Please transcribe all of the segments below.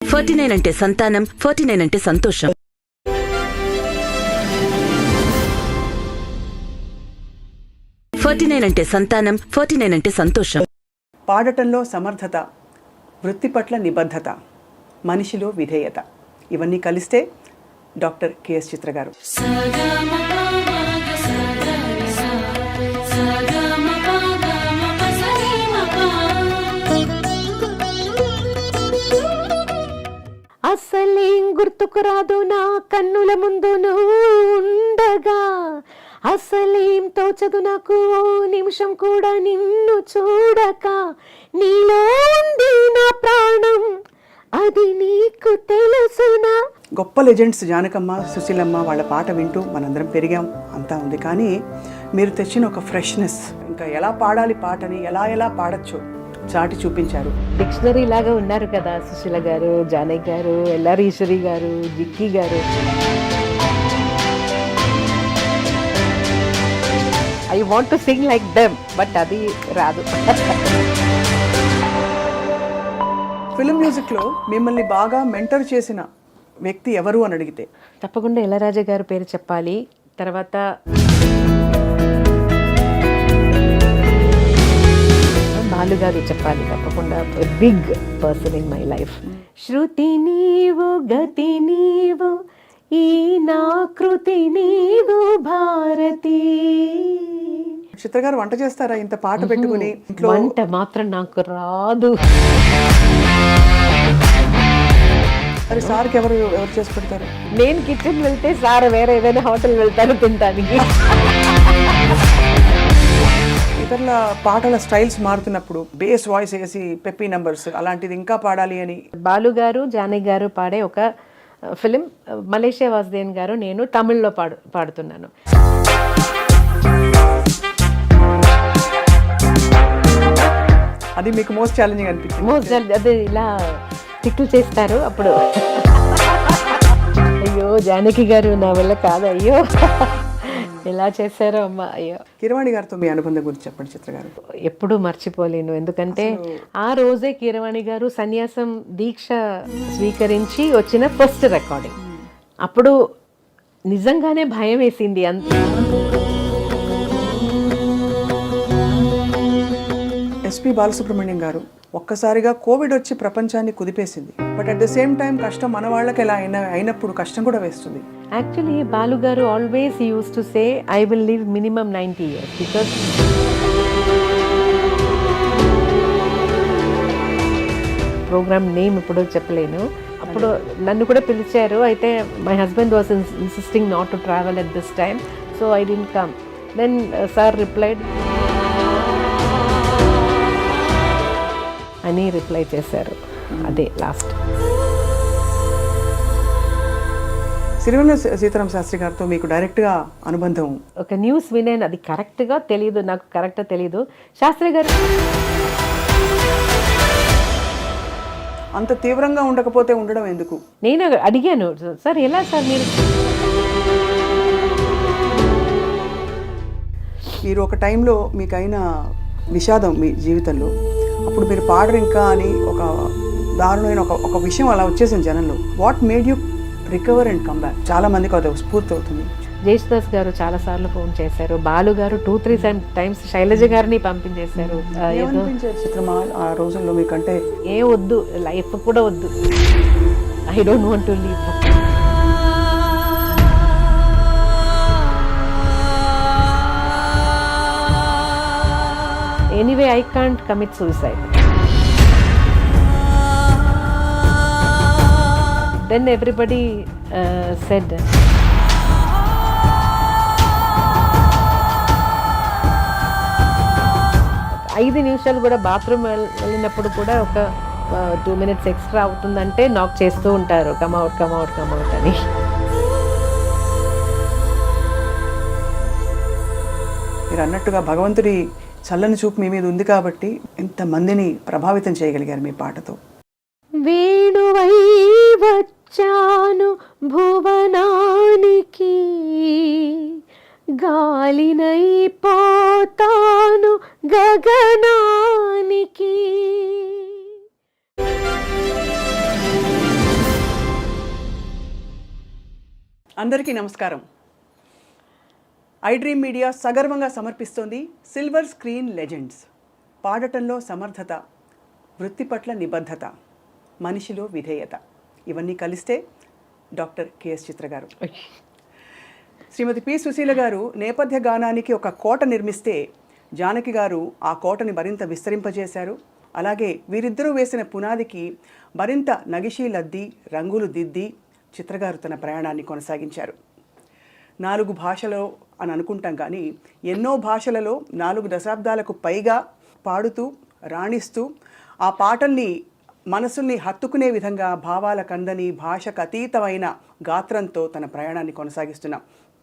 49 అంటే సంతానం, 49 అంటే సంతోషం. అంటే సంతానం, 49 అంటే సంతోషం. పాడటంలో సమర్థత, వృత్తి పట్ల నిబద్ధత, మనిషిలో విధేయత, ఇవన్నీ కలిస్తే డాక్టర్ కెఎస్ చిత్ర గారు. అసలేం గుర్తుకు రాదు నా కన్నుల ముందు నువ్వు ఉండగా, అసలేం తోచదు నాకు ఓ నిమిషం కూడా నిన్ను చూడక, నీలో ఉంది నా ప్రాణం అది నీకు తెలుసునా. గొప్ప లెజెండ్స్ జానకమ్మ, సుశీలమ్మ వాళ్ళ పాట వింటూ మనందరం పెరిగాం, అంతా ఉంది. కానీ మీరు తెచ్చిన ఒక ఫ్రెష్నెస్, ఇంకా ఎలా పాడాలి పాటని, ఎలా పాడచ్చు చాటి చూపించారు. డిక్షనరీ లాగా ఉన్నారు కదా సుశీల గారు, జానకి గారు, ఎల్ఆర్ ఈశ్వరి గారు, జిక్కి గారు. I want to sing like them, but అది రాదు. ఫిల్మ్ మ్యూజిక్లో మిమ్మల్ని బాగా మెంటర్ చేసిన వ్యక్తి ఎవరు అని అడిగితే తప్పకుండా ఇళయరాజా గారి పేరు చెప్పాలి. తర్వాత బాలు గారు చెప్పాలి తప్పకుండా. Big person in my life. శృతి నీవు, గతి నీవు, ఈ నా కృతి నీవు భారతి. చిత్ర గారు వంట చేస్తారా ఇంత పాట పెట్టుకుని? వంట మాత్రం నాకు రాదు. మరి సార్కి ఎవరు చేసి పెడతారు? నేను కిచెన్ వెళ్తే సార్ వేరే ఏదైనా హోటల్ వెళ్తాను తింటానికి. ఇతరుల పాటల స్టైల్స్ మారుతున్నప్పుడు బేస్ వాయిస్ వేసి పెప్పీ నంబర్స్ అలాంటిది ఇంకా పాడాలి అని బాలు గారు, జానకి గారు పాడే ఒక ఫిలిం, మలేషియా వాసుదేవన్ గారు, నేను తమిళ్లో పాడుతున్నాను. అది మీకు మోస్ట్ ఛాలెంజింగ్ అనిపించింది? అది ఇలా తిట్లు చేస్తారు అప్పుడు. అయ్యో జానకి గారు నా వల్ల కాదు, అయ్యో ఎలా చేశారో అమ్మ, అయ్యో. కీరవాణి గారితో మీ అనుబంధం గురించి చెప్పండి చిత్ర గారు. ఎప్పుడూ మర్చిపోలేను, ఎందుకంటే ఆ రోజే కీరవాణి గారు సన్యాసం దీక్ష స్వీకరించి వచ్చిన ఫస్ట్ రికార్డింగ్. అప్పుడు నిజంగానే భయం వేసింది. ఎస్పి బాలసుబ్రహ్మణ్యం గారు, ఒక్కసారిగా కోవిడ్ వచ్చి ప్రపంచాన్ని కుదిపేసింది. But at the same time కష్టం మన వాళ్ళకి ఎలా అయినప్పుడు కష్టం కూడా వేస్తుంది. యాక్చువల్లీ బాలు గారు always used to say I will live minimum 90 years because programme name ఇప్పుడు చెప్పలేను. అప్పుడు నన్ను కూడా పిలిచారు, అయితే my husband was insisting not to travel at this time, so I didn't come. Then sir replied అని రిప్లై చేశారు. అదే లాస్ట్. సిరివెన్నెల సీతారామ శాస్త్రి గారితో మీకు డైరెక్ట్గా అనుబంధం? ఒక న్యూస్ వినేను, అది కరెక్ట్గా తెలియదు, నాకు కరెక్ట్గా తెలియదు. శాస్త్రి గారు అంత తీవ్రంగా ఉండకపోతే ఉండడం ఎందుకు? నేను అడిగాను, సార్ ఎలా సార్ మీరు ఒక టైంలో మీకైన విషాదం మీ జీవితంలో, అప్పుడు మీరు పాడరు ఇంకా అని ఒక దారుణమైన ఒక విషయం అలా వచ్చేసింది జనంలో. What made you recover and come back? చాలా మందికి అది స్ఫూర్తి అవుతుంది. జయసుదాస్ గారు చాలా సార్లు ఫోన్ చేశారు, బాలు గారు 2-3 times శైలజ గారిని పంపించేశారు. చిత్రమా ఆ రోజుల్లో మీకంటే ఏ వద్దు, లైఫ్ కూడా వద్దు, I don't want to leave. Anyway I can't commit suicide. Then everybody said, 5 నిమిషాలు కూడా బాత్రూమ్ వెళ్ళినప్పుడు కూడా ఒక 2 minutes ఎక్స్ట్రా అవుతుందంటే నాక్ చేస్తూ ఉంటారు, కమ్అవుట్ అని. మీరు అన్నట్టుగా భగవంతుడి చల్లని చూపు మీ మీద ఉంది కాబట్టి ఎంతమందిని ప్రభావితం చేయగలిగారు మీ పాటతో. వేణువై వచ్చాను భువనానికి, గాలినై పోతాను గగనానికి. అందరికీ నమస్కారం. ఐ డ్రీమ్ మీడియా సగర్వంగా సమర్పిస్తోంది సిల్వర్ స్క్రీన్ లెజెండ్స్. పాడటంలో సమర్థత, వృత్తి పట్ల నిబద్ధత, మనిషిలో విధేయత, ఇవన్నీ కలిస్తే డాక్టర్ కెఎస్ చిత్ర గారు. శ్రీమతి పి సుశీల గారు నేపథ్య గానానికి ఒక కోట నిర్మిస్తే జానకి గారు ఆ కోటని మరింత విస్తరింపజేశారు. అలాగే వీరిద్దరూ వేసిన పునాదికి మరింత నగిషీలద్ది, రంగులు దిద్ది చిత్రగారు తన ప్రయాణాన్ని కొనసాగించారు. 4 భాషలో అని అనుకుంటాం కానీ ఎన్నో భాషలలో 4 దశాబ్దాలకు పైగా పాడుతూ రాణిస్తూ ఆ పాటల్ని మనసుల్ని హత్తుకునే విధంగా భావాల కందని భాషకు అతీతమైన గాత్రంతో తన ప్రయాణాన్ని కొనసాగిస్తున్న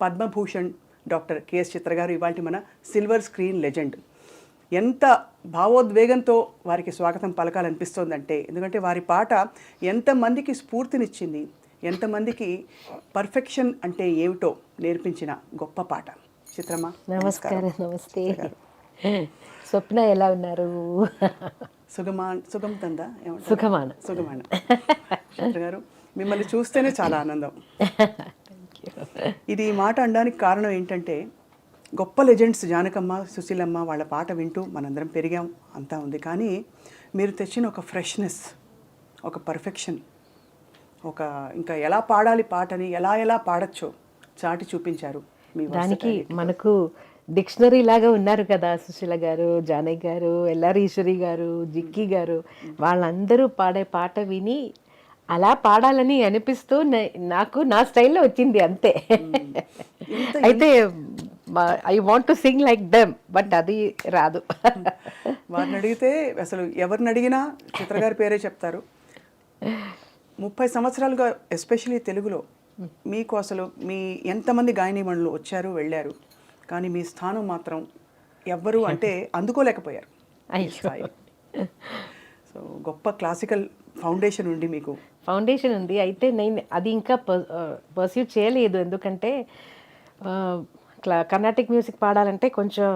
పద్మభూషణ్ డాక్టర్ కెఎస్ చిత్ర గారు ఇవాళ మన సిల్వర్ స్క్రీన్ లెజెండ్. ఎంత భావోద్వేగంతో వారికి స్వాగతం పలకాలనిపిస్తోందంటే, ఎందుకంటే వారి పాట ఎంతమందికి స్ఫూర్తినిచ్చింది, ఎంతమందికి పర్ఫెక్షన్ అంటే ఏమిటో నేర్పించిన గొప్ప పాట. చిత్రమా నమస్కారం. నమస్తే స్వప్న, ఎలా ఉన్నారు? సుగం తందా సుఖమాన. చిత్ర గారు మిమ్మల్ని చూస్తేనే చాలా ఆనందం. ఇది ఈ మాట అనడానికి కారణం ఏంటంటే, గొప్ప లెజెండ్స్ జానకమ్మ, సుశీలమ్మ వాళ్ళ పాట వింటూ మనందరం పెరిగాం, అంతా ఉంది. కానీ మీరు తెచ్చిన ఒక ఫ్రెష్నెస్, ఒక పర్ఫెక్షన్, ఒక ఇంకా ఎలా పాడాలి పాటని ఎలా పాడచ్చో చాటి చూపించారు. మీ దానికి మనకు డిక్షనరీ లాగా ఉన్నారు కదా సుశీల గారు, జానకి గారు, ఎల్ఆర్ ఈశ్వరి గారు, జిక్కి గారు. వాళ్ళందరూ పాడే పాట విని అలా పాడాలని అనిపిస్తూ నాకు నా స్టైల్లో వచ్చింది అంతే. అయితే I want to sing like them, but అది రాదు. వారిని అడిగితే అసలు ఎవరిని అడిగినా చిత్రగారి పేరే చెప్తారు. 30 సంవత్సరాలుగా ఎస్పెషలీ తెలుగులో మీకు అసలు మీ ఎంతమంది గాయనీమణులు వచ్చారు వెళ్ళారు, కానీ మీ స్థానం మాత్రం ఎవ్వరు అంటే అందుకోలేకపోయారు. సో గొప్ప క్లాసికల్ ఫౌండేషన్ ఉంది మీకు. ఫౌండేషన్ ఉంది, అయితే నేను అది ఇంకా పర్స్యూ చేయలేదు. ఎందుకంటే కర్ణాటిక్ మ్యూజిక్ పాడాలంటే కొంచెం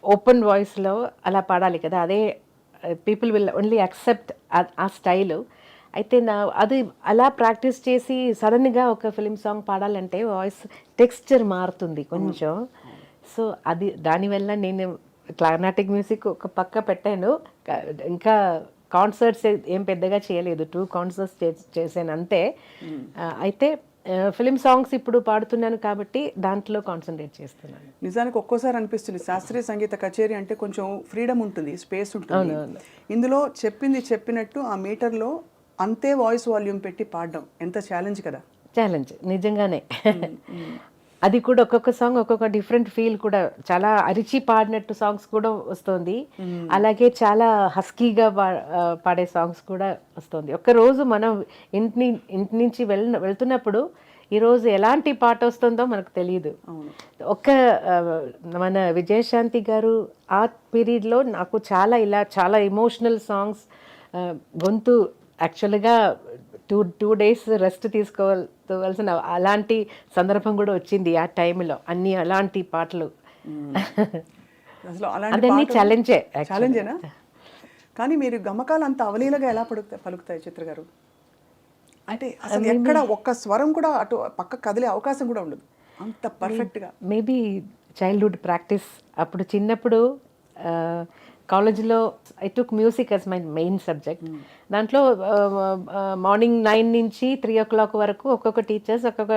ఓపెన్ వాయిస్లో అలా పాడాలి కదా, అదే పీపుల్ విల్ ఓన్లీ యాక్సెప్ట్ ఆ స్టైలు. అయితే అది అలా ప్రాక్టీస్ చేసి సడన్గా ఒక ఫిలిం సాంగ్ పాడాలంటే వాయిస్ టెక్స్చర్ మారుతుంది కొంచెం. సో అది దానివల్ల నేను కర్ణాటిక్ మ్యూజిక్ ఒక పక్క పెట్టాను. ఇంకా కాన్సర్ట్స్ ఏం పెద్దగా చేయలేదు, 2 కాన్సర్ట్స్ చేశాను అంతే. అయితే ఫిలిం సాంగ్స్ ఇప్పుడు పాడుతున్నాను కాబట్టి దాంట్లో కాన్సన్ట్రేట్ చేస్తున్నాను. నిజానికి ఒక్కోసారి అనిపిస్తుంది శాస్త్రీయ సంగీత కచేరీ అంటే కొంచెం ఫ్రీడమ్ ఉంటుంది, స్పేస్ ఉంటుంది. ఇందులో చెప్పింది చెప్పినట్టు ఆ మీటర్లో అంతే వాయిస్ వాల్యూమ్ పెట్టి పాడడం ఎంత ఛాలెంజ్ కదా. ఛాలెంజ్ నిజంగానే. అది కూడా ఒక్కొక్క సాంగ్ ఒక్కొక్క డిఫరెంట్ ఫీల్, కూడా చాలా అరిచి పాడినట్టు సాంగ్స్ కూడా వస్తుంది, అలాగే చాలా హస్కీగా పాడే సాంగ్స్ కూడా వస్తుంది. ఒక్కరోజు మనం ఇంటి నుంచి వెళ్తున్నప్పుడు ఈరోజు ఎలాంటి పాట వస్తుందో మనకు తెలియదు. మన విజయశాంతి గారు ఆ పీరియడ్లో నాకు చాలా ఎమోషనల్ సాంగ్స్, గొంతు యాక్చువల్గా 2 days రెస్ట్ తీసుకోవాల్సిన అలాంటి సందర్భం కూడా వచ్చింది ఆ టైంలో. అన్ని అలాంటి పాటలు అదన్నీ ఛాలెంజేనా? కానీ మీరు గమకాలు అంత అవలీలగా ఎలా పలుకుతాయి చిత్ర గారు? అంటే అసలు ఎక్కడ ఒక్క స్వరం కూడా అటు పక్క కదిలే అవకాశం కూడా ఉండదు, అంత పర్ఫెక్ట్గా. Maybe childhood practice. అప్పుడు చిన్నప్పుడు కాలేజ్లో I took music as my main subject. దాంట్లో మార్నింగ్ 9 నుంచి 3 o'clock వరకు ఒక్కొక్క టీచర్స్ ఒక్కొక్క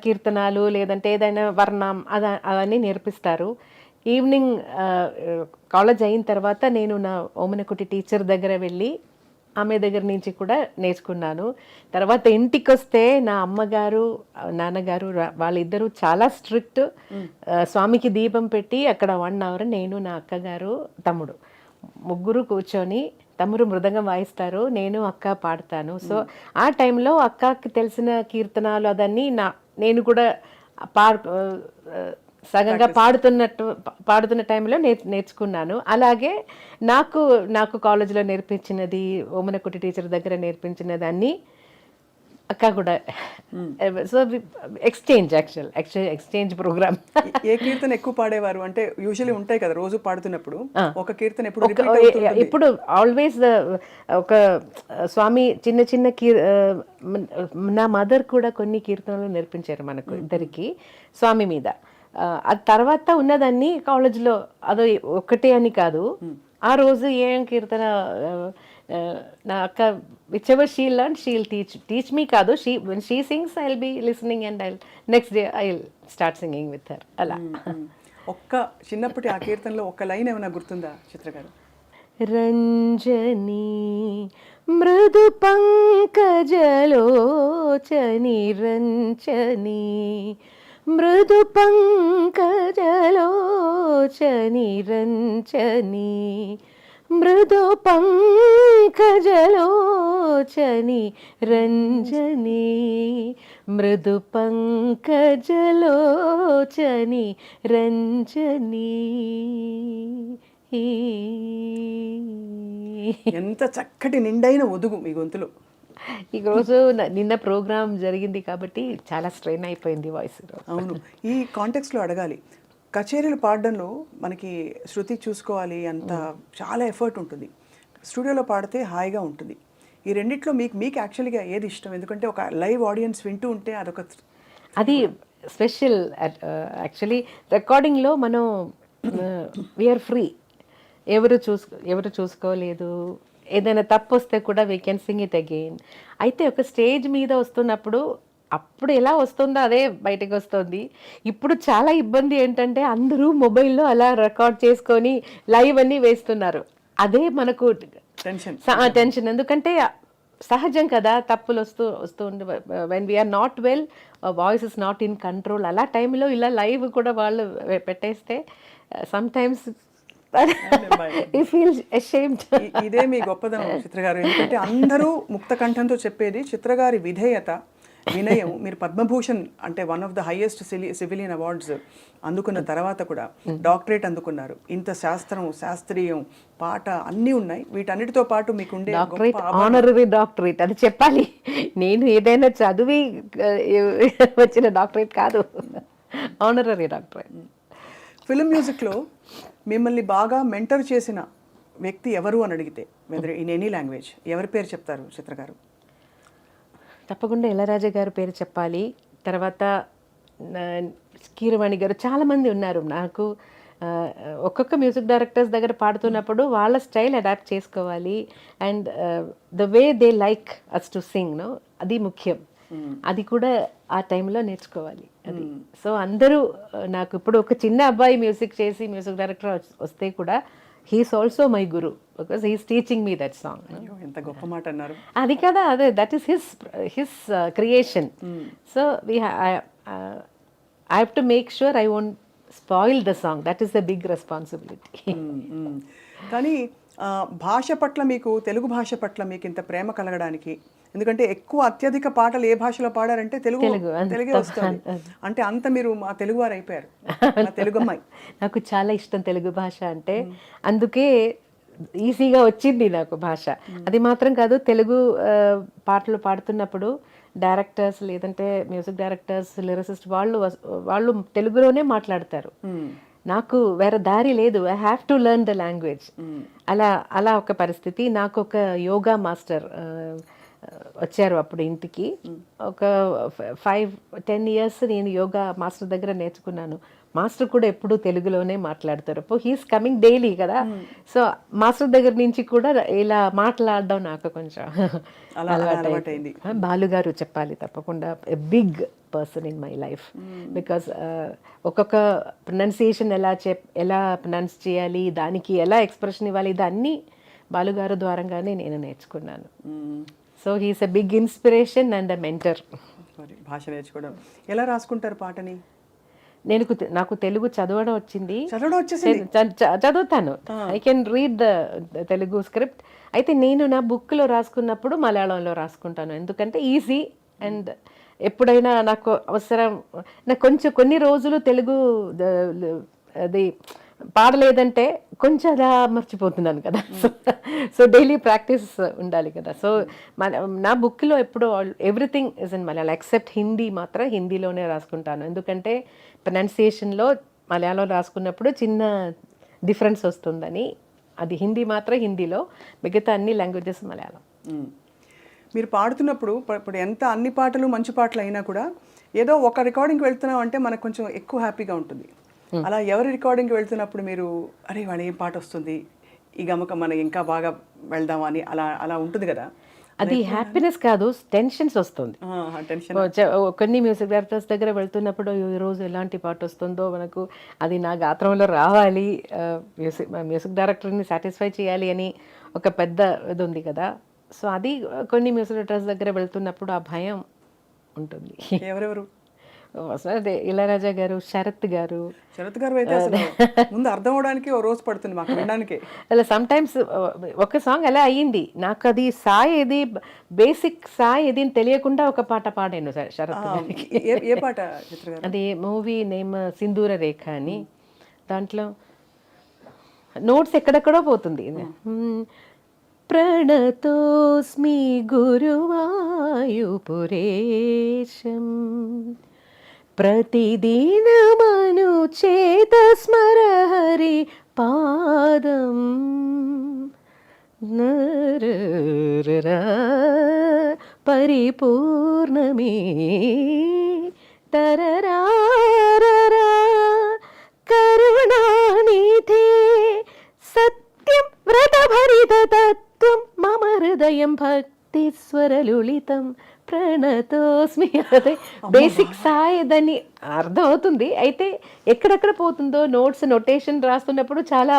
కీర్తనాలు లేదంటే ఏదైనా వర్ణం అవన్నీ నేర్పిస్తారు. ఈవినింగ్ కాలేజ్ అయిన తర్వాత నేను నా ఓమనకుటి టీచర్ దగ్గర వెళ్ళి ఆమె దగ్గర నుంచి కూడా నేర్చుకున్నాను. తర్వాత ఇంటికి వస్తే నా అమ్మగారు నాన్నగారు వాళ్ళిద్దరూ చాలా స్ట్రిక్ట్. స్వామికి దీపం పెట్టి అక్కడ 1 hour నేను నా అక్కగారు తమ్ముడు ముగ్గురు కూర్చొని, తమ్ముడు మృదంగం వాయిస్తారు, నేను అక్క పాడతాను. సో ఆ టైంలో అక్కకి తెలిసిన కీర్తనాలు అదన్నీ నేను కూడా సగంగా పాడుతున్న టైంలో నేర్చుకున్నాను. అలాగే నాకు కాలేజీలో నేర్పించినది, ఓమనకుటి టీచర్ దగ్గర నేర్పించినది అన్నీ అక్క కూడా. So exchange exchange programme. ఏ కీర్తన ఎక్కువ పాడేవారు? అంటే యూజువల్లీ ఉంటాయి కదా రోజు పాడుతున్నప్పుడు ఒక కీర్తన ఎప్పుడు repeat అవుతుంటుంది. ఇప్పుడు ఆల్వేస్ ఒక స్వామి చిన్న చిన్న నా మదర్ కూడా కొన్ని కీర్తనలు నేర్పించారు మనకు ఇద్దరికి స్వామి మీద. అది తర్వాత ఉన్నదాన్ని కాలేజ్లో అదో ఒక్కటే అని కాదు, ఆ రోజు ఏం కీర్తన నా అక్క which ever she learn she'll teach me కాదు, when she sings I'll be listening and next day I'll start singing with her అలా. ఒక్క చిన్నప్పటి ఆ కీర్తనలో ఒక్క లైన్ ఏమైనా గుర్తుందా చిత్ర గారు? రంజని మృదు పంకజలోచని రంజని మృదు పంకజలోచని రంజని మృదు పంకజలోచని రంజని మృదు పంకజలోచని రంజని. ఎంత చక్కటి నిండైన ఒదుగు మీ గొంతులో. ఈరోజు నిన్న ప్రోగ్రామ్ జరిగింది కాబట్టి చాలా స్ట్రెయిన్ అయిపోయింది వాయిస్. అవును, ఈ కాంటెక్స్లో అడగాలి, కచేరీలు పాడడంలో మనకి శృతి చూసుకోవాలి, అంత చాలా ఎఫర్ట్ ఉంటుంది. స్టూడియోలో పాడితే హాయిగా ఉంటుంది. ఈ రెండిట్లో మీకు యాక్చువల్గా ఏది ఇష్టం? ఎందుకంటే ఒక లైవ్ ఆడియన్స్ వింటూ ఉంటే అదొక అది స్పెషల్. యాక్చువల్లీ రికార్డింగ్లో మనం వీఆర్ ఫ్రీ, ఎవరు చూసుకోలేదు, ఏదైనా తప్పు వస్తే కూడా we can sing it again. అయితే ఒక స్టేజ్ మీద వస్తున్నప్పుడు అప్పుడు ఎలా వస్తుందో అదే బయటకు వస్తుంది. ఇప్పుడు చాలా ఇబ్బంది ఏంటంటే అందరూ మొబైల్లో అలా రికార్డ్ చేసుకొని లైవ్ అన్నీ వేస్తున్నారు. అదే మనకు టెన్షన్. ఎందుకంటే సహజం కదా, తప్పులు వస్తూ ఉండే. When we're not well, voice is not in control, అలా టైంలో ఇలా లైవ్ కూడా వాళ్ళు పెట్టేస్తే సమ్ టైమ్స్ ఇదే మీ గొప్పదనం చిత్ర గారు. ఎందుకంటే అందరూ ముక్త కంఠంతో చెప్పేది చిత్ర గారి విధేయత, వినయం. మీరు పద్మభూషణ్ అంటే one of the highest civilian awards అందుకున్న తర్వాత కూడా డాక్టరేట్ అందుకున్నారు. ఇంత శాస్త్రీయం పాట అన్నీ ఉన్నాయి. వీటన్నిటితో పాటు మీకు ఉండే ఆనరరీ డాక్టరేట్ అది చెప్పాలి. నేను ఏదైనా చదివి వచ్చిన డాక్టరేట్ కాదు, ఆనరరీ డాక్టరేట్. ఫిల్మ్ మ్యూజిక్లో మిమ్మల్ని బాగా మెంటర్ చేసిన వ్యక్తి ఎవరు అని అడిగితే వెదర్ ఇన్ ఎనీ లాంగ్వేజ్ ఎవరి పేరు చెప్తారు చిత్ర గారు? తప్పకుండా ఇళయరాజా గారి పేరు చెప్పాలి. తర్వాత కీరవాణి గారు, చాలామంది ఉన్నారు. నాకు ఒక్కొక్క మ్యూజిక్ డైరెక్టర్స్ దగ్గర పాడుతున్నప్పుడు వాళ్ళ స్టైల్ అడాప్ట్ చేసుకోవాలి. And the way they like us to sing no, అది ముఖ్యం. అది కూడా ఆ టైంలో నేర్చుకోవాలి. అది సో అందరూ నాకు ఇప్పుడు ఒక చిన్న అబ్బాయి మ్యూజిక్ చేసి మ్యూజిక్ డైరెక్టర్ వస్తే కూడా he's also my guru, because he's teaching me that song. ఎంత గొప్ప మాట అన్నారు. అది కదా, అదే that is his creation. So I have to make sure I won't spoil the song. That is the big responsibility. కానీ భాష పట్ల మీకు, తెలుగు భాష పట్ల మీకు ఇంత ప్రేమ కలగడానికి, ఎందుకంటే ఎక్కువ అత్యధిక పాటలు ఏ భాషలో పాడారంటే తెలుగే వస్తుంది. అంటే అంత మీరు మా తెలుగువారు అయిపోయారు, తెలుగు అమ్మాయి. నాకు చాలా ఇష్టం తెలుగు భాష అంటే, అందుకే ఈజీగా వచ్చింది నాకు భాష. అది మాత్రం కాదు, తెలుగు పాటలు పాడుతున్నప్పుడు డైరెక్టర్స్ లేదంటే మ్యూజిక్ డైరెక్టర్స్, లిరిసిస్ట్ వాళ్ళు తెలుగులోనే మాట్లాడతారు. నాకు వేరే దారి లేదు, I have to learn the language. అలా ఒక పరిస్థితి. నాకు ఒక యోగా మాస్టర్ వచ్చారు అప్పుడు ఇంటికి. ఒక 5-10 ఇయర్స్ నేను యోగా మాస్టర్ దగ్గర నేర్చుకున్నాను. మాస్టర్ కూడా ఎప్పుడు తెలుగులోనే మాట్లాడతారు. హీస్ కమింగ్ డైలీ కదా, సో మాస్టర్ దగ్గర నుంచి కూడా ఇలా మాట్లాడడం నాకు కొంచెం అలవాటైంది. బాలుగారు చెప్పాలి తప్పకుండా, big person in my life. Because ఒక్కొక్క ప్రొనౌన్సియేషన్ ఎలా ప్రొనౌన్స్ చేయాలి, దానికి ఎలా ఎక్స్ప్రెషన్ ఇవ్వాలి, ఇదన్నీ బాలుగారు ద్వారంగానే నేను నేర్చుకున్నాను. So he's a big inspiration and a mentor. భాష నేర్చుకోవడం ఎలా రాసుకుంటారు పాటని? నాకు తెలుగు చదవడం వచ్చింది, చదువుతాను. I can read the Telugu script. అయితే నేను నా బుక్లో రాసుకున్నప్పుడు మలయాళంలో రాసుకుంటాను, ఎందుకంటే ఈజీ. అండ్ ఎప్పుడైనా నాకు అవసరం, నాకు కొన్ని రోజులు తెలుగు అది పాడలేదంటే కొంచెం అలా మర్చిపోతున్నాను కదా. సో డైలీ ప్రాక్టీస్ ఉండాలి కదా. సో నా బుక్లో ఎప్పుడు everything is in Malayalam except Hindi, మాత్రం హిందీలోనే రాసుకుంటాను. ఎందుకంటే ప్రొనౌన్సియేషన్లో మలయాళం రాసుకున్నప్పుడు చిన్న డిఫరెన్స్ వస్తుందని. అది హిందీ మాత్రం హిందీలో, మిగతా అన్ని లాంగ్వేజెస్ మలయాళం. మీరు పాడుతున్నప్పుడు ఇప్పుడు ఎంత అన్ని పాటలు మంచి పాటలు అయినా కూడా ఏదో ఒక రికార్డింగ్కి వెళ్తున్నాం అంటే మనకు కొంచెం ఎక్కువ హ్యాపీగా ఉంటుంది. అలా ఎవరి రికార్డింగ్కి వెళ్తున్నప్పుడు మీరు అరే వాడు ఏం పాట వస్తుంది, ఈ గమకం మనం ఇంకా బాగా వెళ్దాం అని అలా అలా ఉంటుంది కదా? అది హ్యాపీనెస్ కాదు, టెన్షన్స్ వస్తుంది. టెన్షన్. కొన్ని మ్యూజిక్ డైరెక్టర్స్ దగ్గర వెళ్తున్నప్పుడు ఈరోజు ఎలాంటి పాట వస్తుందో మనకు అది నా గాత్రంలో రావాలి, మ్యూజిక్ డైరెక్టర్ని సాటిస్ఫై చేయాలి అని ఒక పెద్ద ఇది ఉంది కదా. సో అది కొన్ని మ్యూజిక్ డైరెక్టర్స్ దగ్గర వెళ్తున్నప్పుడు ఆ భయం ఉంటుంది. ఎవరెవరు? అదే ఇళయరాజా గారు, శరత్ గారు. శరత్ గారు అయితే అసలు ముందు అర్థం అవడానికి ఓ రోజు పడుతుంది మాకు వినడానికి. అలా సమ్ టైమ్స్ ఒక సాంగ్ అలా అయ్యింది, నాకు అది సాయి ఏది బేసిక్ సాయి ఏది అని తెలియకుండా ఒక పాట పాడాను శరత్ గారికి. ఏ పాట చిత్ర గారు? అది మూవీ నేమ్ సింధూర రేఖ అని. దాంట్లో నోట్స్ ఎక్కడెక్కడో పోతుంది. ప్రణతోస్మి గురువాయుపురేశం ప్రతిదినమను చేత స్మర హరి పాదం పరిపూర్ణమే తరరారరా కరుణానిధే సత్యం వ్రతభరిత తత్వం మమ హృదయం భక్తి స్వరలులితం ప్రణతోస్మి. అదే బేసిక్ సాయి దాన్ని అర్థం అవుతుంది, అయితే ఎక్కడెక్కడ పోతుందో నోట్స్ నొటేషన్ రాస్తున్నప్పుడు చాలా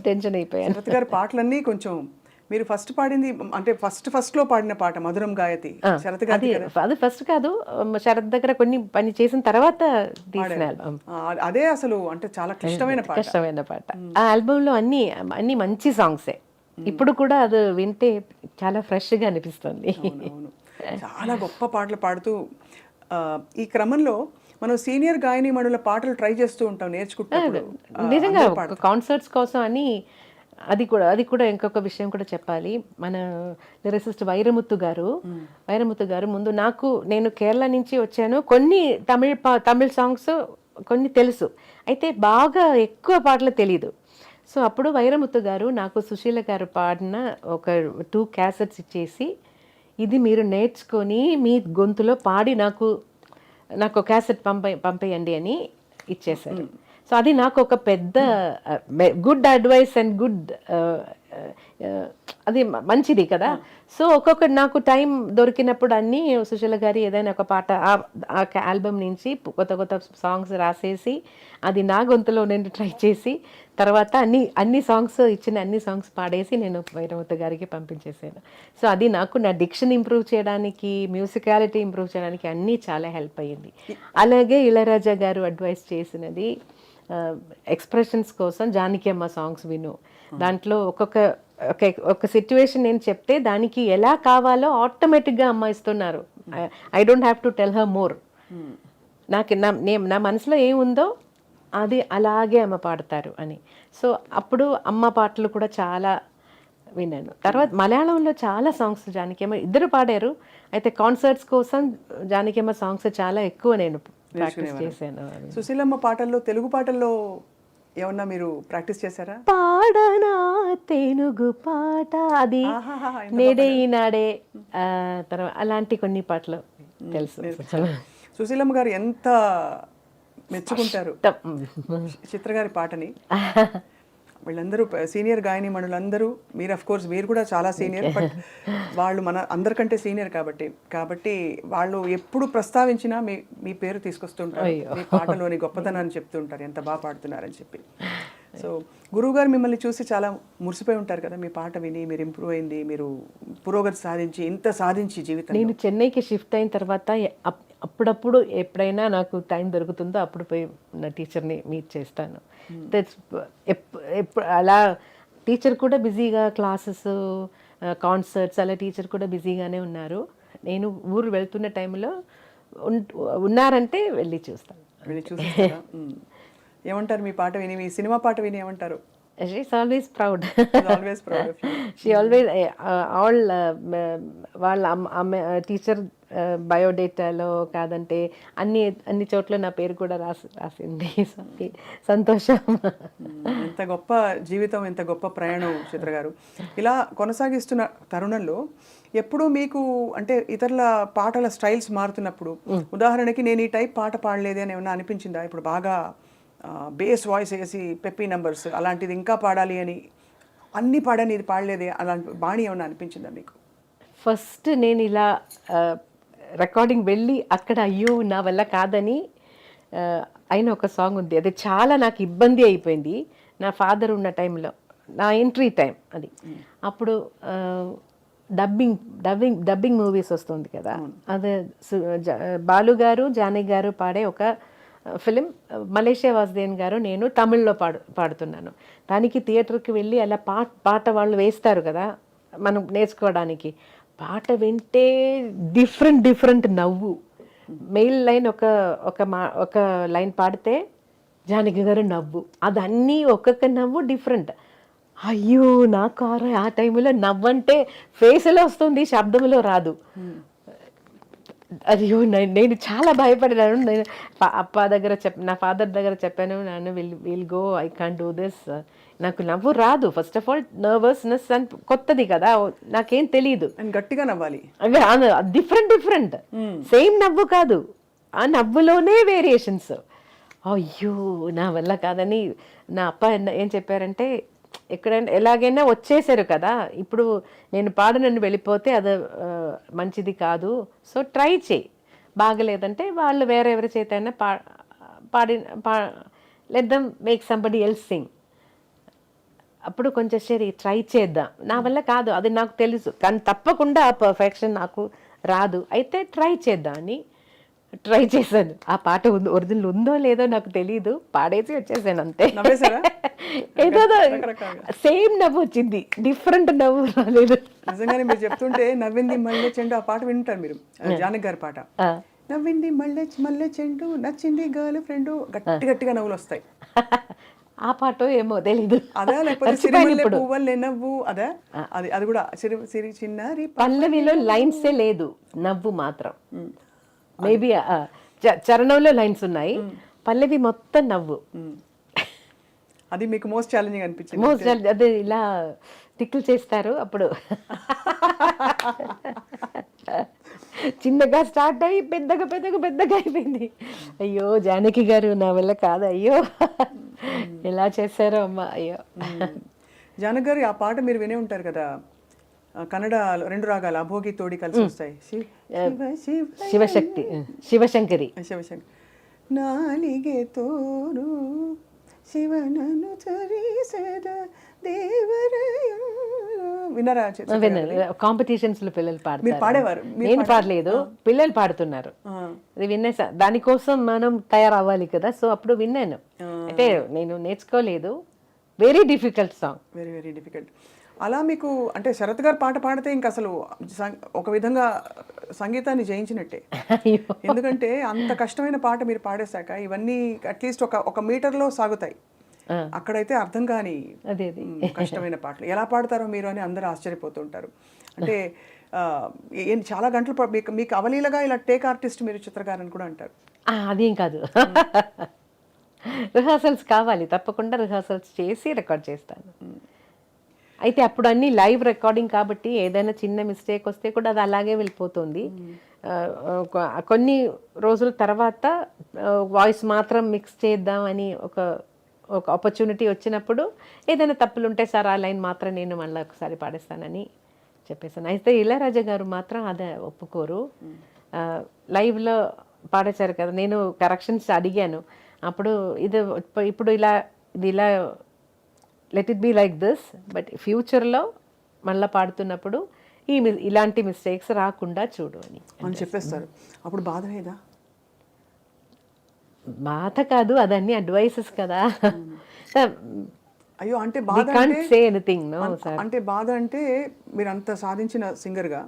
టెన్షన్ అయిపోయాను. శరత్ గారి పాటలన్నీ కొంచెం మీరు ఫస్ట్ పాడింది అంటే ఫస్ట్ లో పాడిన పాట మధురం గాయతి శరత్ గారి. అది ఫస్ట్ కాదు, శరత్ దగ్గర కొన్ని పని చేసిన తర్వాత తీసిన ఆల్బమ్. అదే అసలు అంటే చాలా కష్టమైన పాట. ఆ ఆల్బమ్ లో అన్ని మంచి సాంగ్సే. ఇప్పుడు కూడా అది వింటే చాలా ఫ్రెష్ గా అనిపిస్తుంది. చాలా గొప్ప పాటలు పాడుతూ ఈ క్రమంలో మనం సీనియర్ గాయని మణుల పాటలు ట్రై చేస్తూ ఉంటాం నేర్చుకుంటాం. నిజంగా కాన్సర్ట్స్ కోసం అని. అది కూడా ఇంకొక విషయం కూడా చెప్పాలి. మన లిరిసిస్ట్ వైరముత్తు గారు ముందు నేను కేరళ నుంచి వచ్చాను, కొన్ని తమిళ్ సాంగ్స్ కొన్ని తెలుసు, అయితే బాగా ఎక్కువ పాటలు తెలీదు. సో అప్పుడు వైరముత్తు గారు నాకు సుశీల గారు పాడిన ఒక 2 క్యాసెట్స్ ఇచ్చేసి, ఇది మీరు నేర్చుకొని మీ గొంతులో పాడి నాకు క్యాసెట్ పంపేయండి అని ఇచ్చేశారు. సో అది నాకు ఒక పెద్ద గుడ్ అడ్వైస్ అండ్ గుడ్ అది మంచిది కదా. సో ఒక్కొక్కటి నాకు టైం దొరికినప్పుడు అన్నీ సుశీల గారి ఏదైనా ఒక పాట ఆ ఆల్బమ్ నుంచి కొత్త సాంగ్స్ రాసేసి అది నా గొంతులో నేను ట్రై చేసి తర్వాత అన్ని సాంగ్స్ పాడేసి నేను వైరముత్తు గారికి పంపించేసాను. సో అది నాకు నా డిక్షన్ ఇంప్రూవ్ చేయడానికి, మ్యూజికాలిటీ ఇంప్రూవ్ చేయడానికి అన్నీ చాలా హెల్ప్ అయ్యింది. అలాగే ఇళయరాజా గారు అడ్వైస్ చేసినది ఎక్స్ప్రెషన్స్ కోసం జానకి అమ్మ సాంగ్స్ విను. దాంట్లో ఒక సిచ్యువేషన్ నేను చెప్తే దానికి ఎలా కావాలో ఆటోమేటిక్గా అమ్మ ఇస్తున్నారు. I don't have to tell her more. నాకు నా మనసులో ఏముందో అది అలాగే అమ్మ పాడతారు అని. సో అప్పుడు అమ్మ పాటలు కూడా చాలా విన్నాను. తర్వాత మలయాళంలో చాలా సాంగ్స్ జానకి అమ్మ ఇద్దరు పాడారు, అయితే కాన్సర్ట్స్ కోసం జానకి అమ్మ సాంగ్స్ చాలా ఎక్కువ నేను ప్రాక్టీస్ చేశాను. సుశీలమ్మ పాటల్లో తెలుగు పాటల్లో ఏమన్నా మీరు ప్రాక్టీస్ చేశారా? పాడనా తెలుగు పాట, అది నేడే ఈనాడే, తర్వాత అలాంటి కొన్ని పాటలు తెలుసు. సుశీలమ్మ గారు ఎంత మెచ్చుకుంటారు చిత్ర గారి పాటని. వీళ్ళందరూ సీనియర్ గాయని మణులందరూ, మీరు అఫ్ కోర్స్ మీరు కూడా చాలా సీనియర్, బట్ వాళ్ళు మన అందరికంటే సీనియర్ కాబట్టి వాళ్ళు ఎప్పుడు ప్రస్తావించినా మీ పేరు తీసుకొస్తుంటారు, మీ పాటలోని గొప్పతనాన్ని చెప్తుంటారు, ఎంత బాగా పాడుతున్నారని చెప్పి. సో గురువు గారు మిమ్మల్ని చూసి చాలా మురిసిపోయి ఉంటారు కదా, మీ పాట విని మీరు ఇంప్రూవ్ అయింది, మీరు పురోగతి సాధించి ఇంత సాధించి జీవితం. నేను చెన్నైకి షిఫ్ట్ అయిన తర్వాత అప్పుడప్పుడు ఎప్పుడైనా నాకు టైం దొరుకుతుందో అప్పుడు పోయి నా టీచర్ని మీట్ చేస్తాను. అలా టీచర్ కూడా బిజీగా క్లాసెస్, కాన్సర్ట్స్ అలా టీచర్ కూడా బిజీగానే ఉన్నారు. నేను ఊరు వెళ్తున్న టైంలో ఉన్నారంటే వెళ్ళి చూస్తాను. ఏమంటారు మీ పాట విని, మీ సినిమా పాట విని ఏమంటారు? She's always proud. Always proud of you. She always all వాళ్ళ అమ్మ టీచర్ బయోడేటాలో కాదంటే అన్ని చోట్ల నా పేరు కూడా రాసింది. సంతోషం. ఎంత గొప్ప జీవితం, ఎంత గొప్ప ప్రయాణం చిత్ర గారు. ఇలా కొనసాగిస్తున్న తరుణంలో ఎప్పుడు మీకు అంటే ఇతరుల పాటల స్టైల్స్ మారుతున్నప్పుడు, ఉదాహరణకి నేను ఈ టైప్ పాట పాడలేదే అని ఏమన్నా అనిపించిందా? ఇప్పుడు బాగా బేస్ వాయిస్ వేసి పెప్పీ నంబర్స్ అలాంటిది ఇంకా పాడాలి అని అన్ని పాడని ఇది పాడలేదే అలాంటి బాణి ఏమన్నా అనిపించిందా మీకు? ఫస్ట్ నేను ఇలా రికార్డింగ్ వెళ్ళి అక్కడ అయ్యో నా వల్ల కాదని అయిన ఒక సాంగ్ ఉంది. అది చాలా నాకు ఇబ్బంది అయిపోయింది. నా ఫాదర్ ఉన్న టైంలో, నా ఎంట్రీ టైం అది. అప్పుడు డబ్బింగ్ మూవీస్ వస్తుంది కదా, అదే బాలు గారు జానకి గారు పాడే ఒక ఫిలిం, మలేషియా వాసుదేవన్ గారు నేను తమిళ్లో పాడుతున్నాను. దానికి థియేటర్కి వెళ్ళి అలా పాట వాళ్ళు వేస్తారు కదా మనం నేర్చుకోవడానికి. పాట వింటే డిఫరెంట్ నవ్వు. మెయిల్ లైన్ ఒక లైన్ పాడితే జానకి గారు నవ్వు, అదన్నీ ఒక్కొక్క నవ్వు డిఫరెంట్. అయ్యో నాకు ఆ టైంలో నవ్వంటే ఫేస్లో వస్తుంది, శబ్దంలో రాదు. అయ్యో నేను చాలా భయపడినాను. నేను అప్ప దగ్గర నా ఫాదర్ దగ్గర చెప్పాను, నాన్న will go, I can't do this, నాకు నవ్వు రాదు. ఫస్ట్ ఆఫ్ ఆల్ నర్వస్నెస్ అని కొత్తది కదా, నాకేం తెలియదు. గట్టిగా నవ్వాలి, డిఫరెంట్ సేమ్ నవ్వు కాదు, ఆ నవ్వులోనే వేరియేషన్స్. అయ్యో నా వల్ల కాదని నా అప్ప ఏం చెప్పారంటే, ఎక్కడైనా ఎలాగైనా వచ్చేసారు కదా, ఇప్పుడు నేను నన్ను వెళ్ళిపోతే అది మంచిది కాదు, సో ట్రై చేయి, బాగలేదంటే వాళ్ళు వేరే ఎవరి చేత అయినా let them make somebody else Singh. అప్పుడు కొంచెం సరే ట్రై చేద్దాం, నా వల్ల కాదు అది నాకు తెలుసు, కానీ తప్పకుండా ఆ పర్ఫెక్షన్ నాకు రాదు, అయితే ట్రై చేద్దాం అని ట్రై చేశాను. ఆ పాట ఒరిజినల్ ఉందో లేదో నాకు తెలియదు, పాడేసి వచ్చేసాను అంతే. ఏదో సేమ్ నవ్వు వచ్చింది, డిఫరెంట్ నవ్వు రాలేదు. నిజంగానే మీరు చెప్తుంటే నవ్వింది మల్లె చెండు ఆ పాట వింటారు మీరు, జానకి గారి పాట. నవ్వింది మల్లె చెండు, నచ్చింది గర్ల్ ఫ్రెండ్, గట్టిగా నవ్వులు వస్తాయి. ఆ పాట ఏమో తెలీదు. అదే లేకపోతే సిరిమల్లె పువ్వులే నవ్వు, అదే అది కూడా సిరి చిన్నారి. పల్లవిలో లైన్సే లేదు, నవ్వు మాత్రం. మేబీ చరణంలో లైన్స్ ఉన్నాయి, పల్లవి మొత్తం నవ్వు. అది మీకు మోస్ట్ ఛాలెంజింగ్ అనిపించింది? అదే ఇలా టిక్కులు చేస్తారు అప్పుడు. చిన్నగా స్టార్ట్ అయ్యి పెద్దగా అయిపోయింది. అయ్యో జానకి గారు నా వల్ల కాదు, అయ్యో ఎలా చేశారో అమ్మ, అయ్యో. జానకి గారు ఆ పాట మీరు వినే ఉంటారు కదా, కన్నడ 2 రాగాలు అభోగి తోడి కలిసి వస్తాయి, శివశంకరి. నాలిగే తోరు శివనను చరిసద దేవరయ. విన్నారా? కాంపిటీషన్స్ లో పిల్లలు పాడతారు, పాడేవారు, నేను పాడలేదు, పిల్లలు పాడుతున్నారు. అది విన్నా, దానికోసం మనం తయారవ్వాలి కదా, సో అప్పుడు విన్నాను. అంటే నేను నేర్చుకోలేదు. Very difficult song, very difficult. అలా మీకు అంటే శరత్ గారు పాట పాడితే ఇంక అసలు ఒక విధంగా సంగీతాన్ని జయించినట్టే. ఎందుకంటే అంత కష్టమైన పాట మీరు పాడేశాక ఇవన్నీ అట్లీస్ట్ ఒక మీటర్లో సాగుతాయి, అక్కడైతే అర్థం కాని కష్టమైన పాటలు ఎలా పాడతారో మీరు అని అందరూ ఆశ్చర్యపోతుంటారు. అంటే చాలా గంటలు మీకు అవలీలగా ఇలా టేక్ ఆర్టిస్ట్ మీరు చిత్రకారని కూడా అంటారు. అదేం కాదు, రిహార్సల్స్ కావాలి, తప్పకుండా రిహార్సల్స్ చేసి రికార్డ్ చేస్తాను. అయితే అప్పుడు అన్ని లైవ్ రికార్డింగ్ కాబట్టి ఏదైనా చిన్న మిస్టేక్ వస్తే కూడా అది అలాగే వెళ్ళిపోతుంది. కొన్ని రోజుల తర్వాత వాయిస్ మాత్రం మిక్స్ చేద్దామని ఒక ఆపర్చునిటీ వచ్చినప్పుడు ఏదైనా తప్పులు ఉంటే సార్ ఆ లైన్ మాత్రం నేను మళ్ళీ ఒకసారి పాడేస్తానని చెప్పేసాను. అయితే ఇళయరాజా గారు మాత్రం అదే ఒప్పుకోరు. లైవ్లో పాడేశారు కదా, నేను కరెక్షన్స్ అడిగాను. అప్పుడు ఇప్పుడు ఇలా let it be like this, but ఫ్యూచర్లో మళ్ళీ పాడుతున్నప్పుడు ఇలాంటి మిస్టేక్స్ రాకుండా చూడు అని చెప్పేస్తారు. అప్పుడు బాధ లేదా? బాధ కాదు, అదన్నీ అడ్వైసెస్ కదా. అయ్యో అంటే బాధ సే ఎనీథింగ్ నో సార్. అంటే బాధ అంటే మీరు అంత సాధించిన సింగర్గా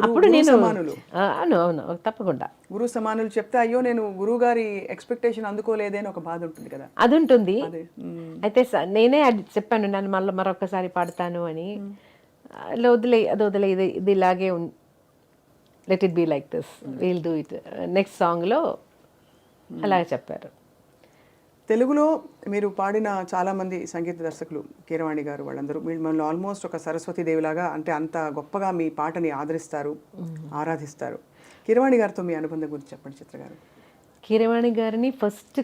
అప్పుడు నేను సమానులు అవును అవును తప్పకుండా గురువు సమానులు చెప్తే అయ్యో నేను గురువు గారి ఎక్స్పెక్టేషన్ అందుకోలేదే అని ఒక బాధ ఉంటుంది కదా. అది ఉంటుంది. అదే అయితే నేనే అది చెప్పాను, నన్ను మళ్ళీ మరొకసారి పాడతాను అని. అలా వదిలే, అది వదిలే, ఇది ఇలాగే let it be like this, we'll do it next సాంగ్లో అలాగే చెప్పారు. తెలుగులో మీరు పాడిన చాలామంది సంగీత దర్శకులు, కీరవాణి గారు, వాళ్ళందరూ మిమ్మల్ని ఆల్మోస్ట్ ఒక సరస్వతీదేవిలాగా, అంటే అంత గొప్పగా మీ పాటని ఆదరిస్తారు, ఆరాధిస్తారు. కీరవాణి గారితో మీ అనుబంధం గురించి చెప్పండి చిత్ర గారు. కీరవాణి గారిని ఫస్ట్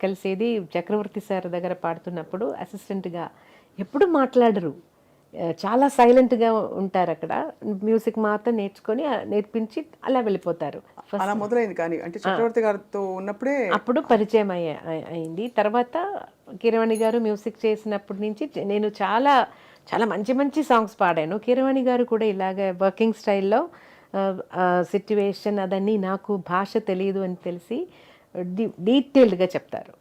కలిసేది చక్రవర్తి సార్ దగ్గర పాడుతున్నప్పుడు. అసిస్టెంట్గా ఎప్పుడు మాట్లాడరు, చాలా సైలెంట్గా ఉంటారు. అక్కడ మ్యూజిక్ మాత్రం నేర్పించి అలా వెళ్ళిపోతారు. అలా మొదలైంది. కానీ అంటే చక్రవర్తి గారితో ఉన్నప్పుడే అప్పుడు పరిచయం అయింది. తర్వాత కీరవాణి గారు మ్యూజిక్ చేసినప్పటి నుంచి నేను చాలా చాలా మంచి మంచి సాంగ్స్ పాడాను. కీరవాణి గారు కూడా ఇలాగ వర్కింగ్ స్టైల్లో సిట్యువేషన్ అదన్నీ, నాకు భాష తెలియదు అని తెలిసి డీటెయిల్డ్గా చెప్తారు.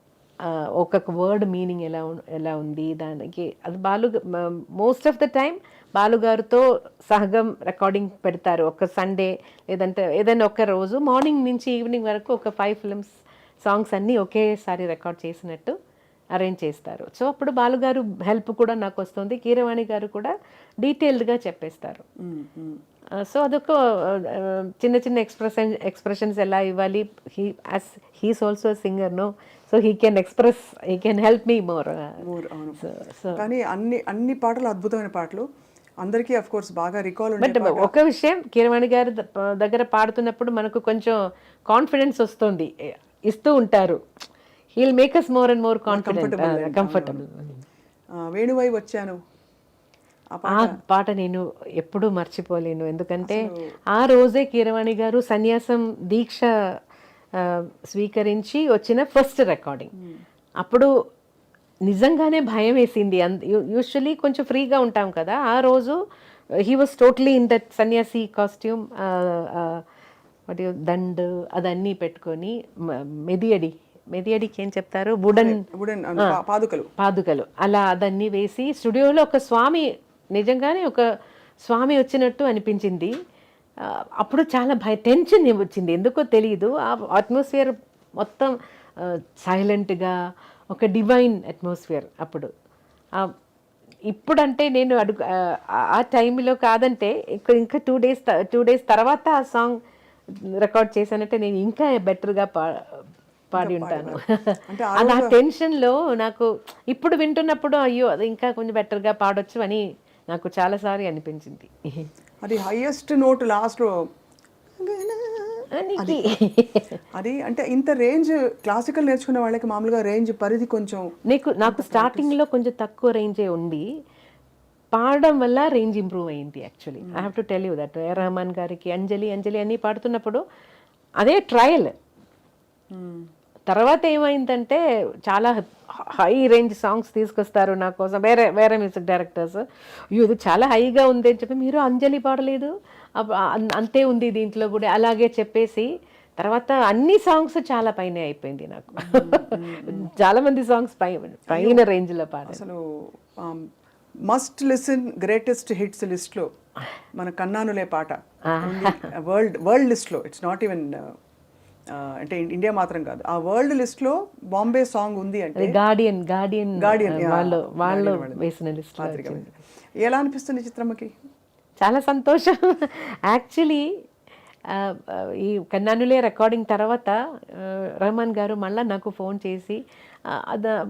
ఒక్కొక్క వర్డ్ మీనింగ్ ఎలా ఉంది దానికి. అది మోస్ట్ ఆఫ్ ద టైం బాలుగారితో సహగం రికార్డింగ్ పెడతారు. ఒక సండే లేదంటే ఏదైనా ఒక రోజు మార్నింగ్ నుంచి ఈవినింగ్ వరకు ఒక 5 ఫిల్మ్స్ సాంగ్స్ అన్నీ ఒకేసారి రికార్డ్ చేసినట్టు అరేంజ్ చేస్తారు. సో అప్పుడు బాలుగారు హెల్ప్ కూడా నాకు వస్తుంది, కీరవాణి గారు కూడా డీటెయిల్డ్గా చెప్పేస్తారు. సో అదొక చిన్న చిన్న ఎక్స్ప్రెషన్స్ ఎలా ఇవ్వాలి. He's also singer no, so he can express, he can help me more. కానీ అన్ని పాటలు అద్భుతమైన పాటలు, అందరికీ అఫ్ కోర్స్ బాగా రికాల్. బట్ ఒక విషయం, కీరవాణి గారి దగ్గర పాడుతున్నప్పుడు మనకు కొంచెం కాన్ఫిడెన్స్ వస్తుంది, ఇస్తూ ఉంటారు. He'll make us more and more confident, comfortable. వేణువై వచ్చాను ఆ పాట నేను ఎప్పుడూ మర్చిపోలేను. ఎందుకంటే ఆ రోజే కీరవాణి గారు సన్యాసం దీక్ష స్వీకరించి వచ్చిన ఫస్ట్ రికార్డింగ్. అప్పుడు నిజంగానే భయం వేసింది. యూజువలీ కొంచెం ఫ్రీగా ఉంటాం కదా, ఆ రోజు he was totally in that సన్యాసి కాస్ట్యూమ్, దండ్ అదన్నీ పెట్టుకొని, మెదియడికి ఏం చెప్తారు, వుడెన్ పాదుకలు అలా అదన్నీ వేసి స్టూడియోలో ఒక స్వామి, నిజంగానే ఒక స్వామి వచ్చినట్టు అనిపించింది. అప్పుడు చాలా టెన్షన్ వచ్చింది, ఎందుకో తెలియదు. ఆ అట్మాస్ఫియర్ మొత్తం సైలెంట్గా, ఒక డివైన్ అట్మాస్ఫియర్ అప్పుడు. ఇప్పుడంటే నేను ఆ టైంలో కాదంటే ఇంకా 2 డేస్ తర్వాత ఆ సాంగ్ రికార్డ్ చేశానంటే నేను ఇంకా బెటర్గా పాడి ఉంటాను. ఆ టెన్షన్లో నాకు ఇప్పుడు వింటున్నప్పుడు అయ్యో అది ఇంకా కొంచెం బెటర్గా పాడొచ్చు అని నాకు చాలాసారి అనిపించింది. అది హైయెస్ట్ నోట్ లాస్ట్ అది. అంటే ఇంత రేంజ్ క్లాసికల్ నేర్చుకునే వాళ్ళకి మామూలుగా రేంజ్ పరిధి కొంచెం నాకు స్టార్టింగ్లో కొంచెం తక్కువ రేంజే ఉంది, పాడడం వల్ల రేంజ్ ఇంప్రూవ్ అయింది. Actually I have to tell you that Rahman గారికి అంజలి అన్నీ పాడుతున్నప్పుడు అదే ట్రయల్. తర్వాత ఏమైందంటే చాలా హై రేంజ్ సాంగ్స్ తీసుకొస్తారు నా కోసం, వేరే మ్యూజిక్ డైరెక్టర్స్. ఇది చాలా హైగా ఉంది అని చెప్పి, మీరు అంజలి పాడలేదు, అంతే ఉంది దీంట్లో కూడా, అలాగే చెప్పేసి తర్వాత అన్ని సాంగ్స్ చాలా పైన అయిపోయింది నాకు. చాలా మంది సాంగ్స్ పైన రేంజ్లో పాడారు. అసలు మస్ట్ లిసన్ గ్రేటెస్ట్ హిట్స్ లిస్ట్లో మన కన్నానులే పాట వరల్డ్ లిస్ట్లో, ఇట్స్ నాట్ ఈవెన్ అంటే ఇండియా మాత్రం కాదు, ఆ వరల్డ్ లిస్ట్ లో బాంబే సాంగ్ ఉంది అంటే గార్డియన్ వాళ్ళు వేసిన లిస్ట్. ఎలా అనిపిస్తుంది చిత్రమ్మకి? చాలా సంతోషం. యాక్చువల్లీ ఈ కన్నానులే రికార్డింగ్ తర్వాత రెహమాన్ గారు మళ్ళీ నాకు ఫోన్ చేసి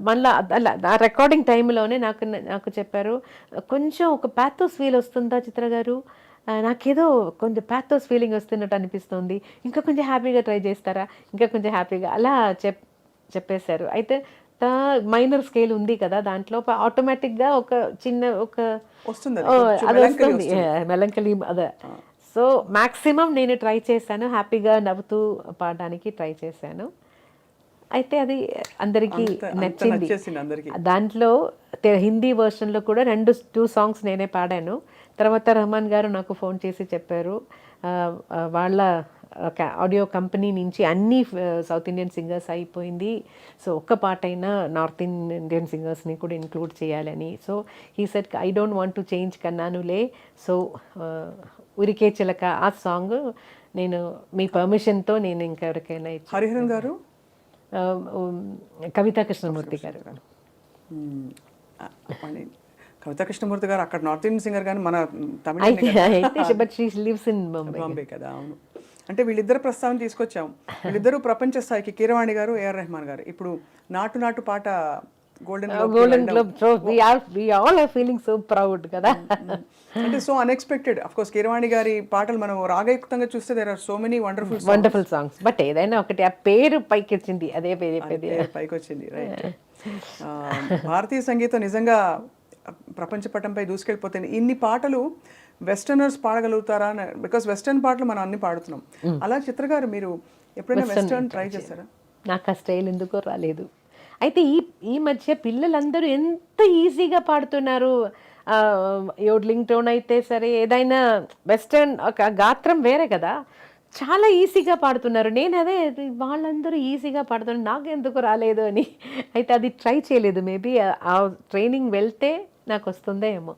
మళ్ళీ ఆ రికార్డింగ్ టైంలోనే నాకు చెప్పారు, కొంచెం ఒక ప్యాథోస్ ఫీల్ వస్తుందా చిత్ర గారు, నాకేదో కొంచెం ప్యాథోస్ ఫీలింగ్ వస్తున్నట్టు అనిపిస్తుంది, ఇంకా కొంచెం హ్యాపీగా ట్రై చేస్తారా, ఇంకా కొంచెం హ్యాపీగా అలా చెప్పేశారు. అయితే మైనర్ స్కేల్ ఉంది కదా, దాంట్లో ఆటోమేటిక్గా ఒక చిన్న అది వస్తుంది మెలంకలీ అదే. సో మ్యాక్సిమం నేను ట్రై చేశాను, హ్యాపీగా నవ్వుతూ పాడడానికి ట్రై చేశాను. అయితే అది అందరికీ నచ్చింది. దాంట్లో హిందీ వర్షన్లో కూడా 2 సాంగ్స్ నేనే పాడాను. తర్వాత రెహమాన్ గారు నాకు ఫోన్ చేసి చెప్పారు, వాళ్ళ ఆడియో కంపెనీ నుంచి అన్ని సౌత్ ఇండియన్ సింగర్స్ అయిపోయింది, సో ఒక్క పాట అయినా నార్త్ ఇండియన్ సింగర్స్ని కూడా ఇంక్లూడ్ చేయాలని. So he said I don't want to change కన్నానులే, సో ఉరికే చిలక ఆ సాంగ్ నేను మీ పర్మిషన్తో నేను ఇంకెవరికైనా ఇచ్చి హరిహరన్ గారు, కవితా కృష్ణమూర్తి గారు. అని కవితా కృష్ణమూర్తి గారు అక్కడ నార్త్ ఇండియన్ సింగర్, కానీ మన అయితే Tamil but she lives in Bombay కదా. అవును, అంటే వీళ్ళిద్దరు ప్రస్తావన తీసుకొచ్చాం. వీళ్ళిద్దరూ ప్రపంచ స్థాయికి, కీరవాణి గారు, ఏఆర్ రెహమాన్ గారు. ఇప్పుడు నాటు నాటు పాట Golden Globe we all are feeling so proud కదా. అంటే so unexpected. Of course Keeravani గారి పాటలు మనం రాగయుక్తంగా చూస్తే there are so many wonderful songs, but ఏదైనా ఒకటి ఆ పేరు పైకి వచ్చింది, అదే పైకి వచ్చింది. రైట్. భారతీయ సంగీతం నిజంగా ప్రపంచ పటంపై దూసుకెళ్ళిపోతుంది. ఇన్ని పాటలు వెస్టర్నర్స్ పాడగలుగుతారా? బికాస్ వెస్టర్న్ పాటలు మనం అన్ని పాడుతున్నాం. అలా చిత్ర గారు మీరు ఎప్పుడైనా వెస్టర్న్ ట్రై చేస్తారా? నాకు ఆ స్టైల్ ఎందుకో రాలేదు. అయితే ఈ మధ్య పిల్లలందరూ ఎంత ఈజీగా పాడుతున్నారు. యోడ్లింగ్ టోన్ అయితే సరే, ఏదైనా వెస్టర్న్ ఒక గాత్రం వేరే కదా, చాలా ఈజీగా పాడుతున్నారు. నేను అదే వాళ్ళందరూ ఈజీగా పాడుతున్నారు, నాకు ఎందుకు రాలేదు అని. అయితే అది ట్రై చేయలేదు. మేబీ ఆ ట్రైనింగ్ వెళ్తే నాకు వస్తుందో ఏమో.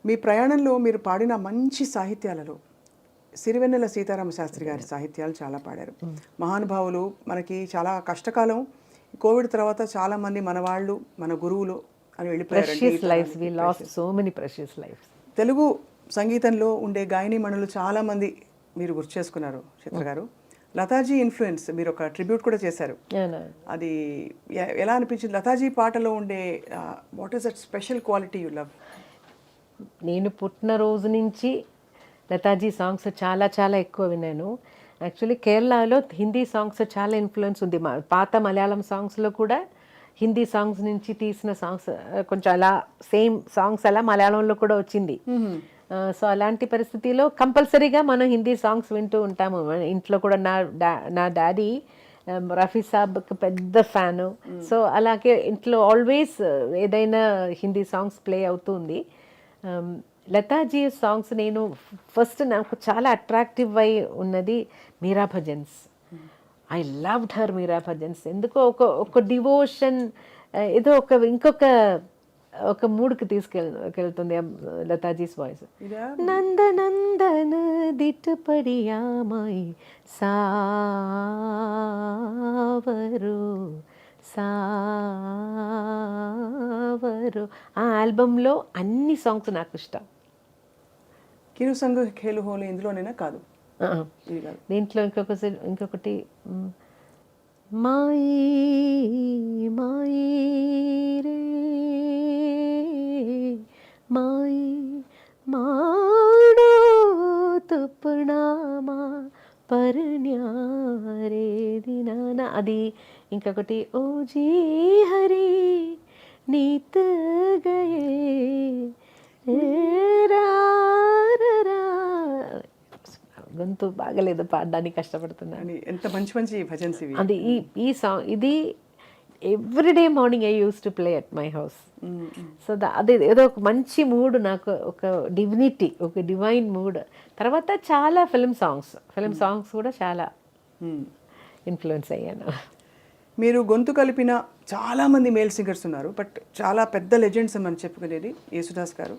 మీ ప్రయాణంలో మీరు పాడిన మంచి సాహిత్యాలలో సిరివెన్నెల సీతారామ శాస్త్రి గారి సాహిత్యాలు చాలా పాడారు. మహానుభావులు. మనకి చాలా కష్టకాలం, కోవిడ్ తర్వాత చాలా మంది మన వాళ్ళు, మన గురువులు అని వెళ్ళిపోయారు. తెలుగు సంగీతంలో ఉండే గాయనీమణులు చాలా మంది మీరు గుర్తు చేసుకున్నారు చిత్ర గారు. లతాజీ ఇన్ఫ్లుయెన్స్, మీరు ఒక ట్రిబ్యూట్ కూడా చేశారు. అది ఎలా అనిపించింది? లతాజీ పాటలో ఉండే what is that special quality you love? నేను పుట్టిన రోజు నుంచి లతాజీ సాంగ్స్ చాలా చాలా ఎక్కువ విన్నాను. యాక్చువల్లీ కేరళలో హిందీ సాంగ్స్ చాలా ఇన్ఫ్లుయెన్స్ ఉంది. పాత మలయాళం సాంగ్స్లో కూడా హిందీ సాంగ్స్ నుంచి తీసిన సాంగ్స్ కొంచెం అలా సేమ్ సాంగ్స్ అలా మలయాళంలో కూడా వచ్చింది. సో అలాంటి పరిస్థితిలో కంపల్సరీగా మనం హిందీ సాంగ్స్ వింటూ ఉంటాము. ఇంట్లో కూడా నా డాడీ రఫీ సాబ్కి పెద్ద ఫ్యాను. సో అలాగే ఇంట్లో ఆల్వేస్ ఏదైనా హిందీ సాంగ్స్ ప్లే అవుతుంది. లతాజీ సాంగ్స్ నేను ఫస్ట్ నాకు చాలా అట్రాక్టివ్ అయి ఉన్నది Meera bhajans. I loved her Meera bhajans. ఎందుకో ఒక డివోషన్, ఏదో ఒక మూడ్కి తీసుకెళ్తుంది లతాజీస్ వాయిస్. నందనందన దిట్టుపడియామై సావరు ఆ ఆల్బంలో అన్ని సాంగ్స్ నాకు ఇష్టం. కిరు సంగ్ ఖేలు హోలీ ఇందులోనేనా? కాదు, దీంట్లో ఇంకొకటి మాయి మాయి రే మాయి మాడో తుప్పణామా పర్ణ్యారే దినానా, అది. ఇంకొకటి ఓ జీ హరి నీత గయే గొంతు బాగలేదు, పాడడానికి కష్టపడుతున్నాను. ఎంత మంచి మంచి భజన్స్ ఇవి. అది ఈ సాంగ్ ఇది everyday morning I use to play at my house. So అది ఏదో ఒక మంచి మూడ్, నాకు ఒక డివినిటీ, ఒక డివైన్ మూడ్. తర్వాత చాలా ఫిల్మ్ సాంగ్స్ కూడా చాలా ఇన్ఫ్లుయెన్స్ అయ్యాను. మీరు గొంతు కలిపిన చాలామంది మేల్ సింగర్స్ ఉన్నారు, బట్ చాలా పెద్ద లెజెండ్స్ అని చెప్పుకునేది యేసుదాస్ గారు.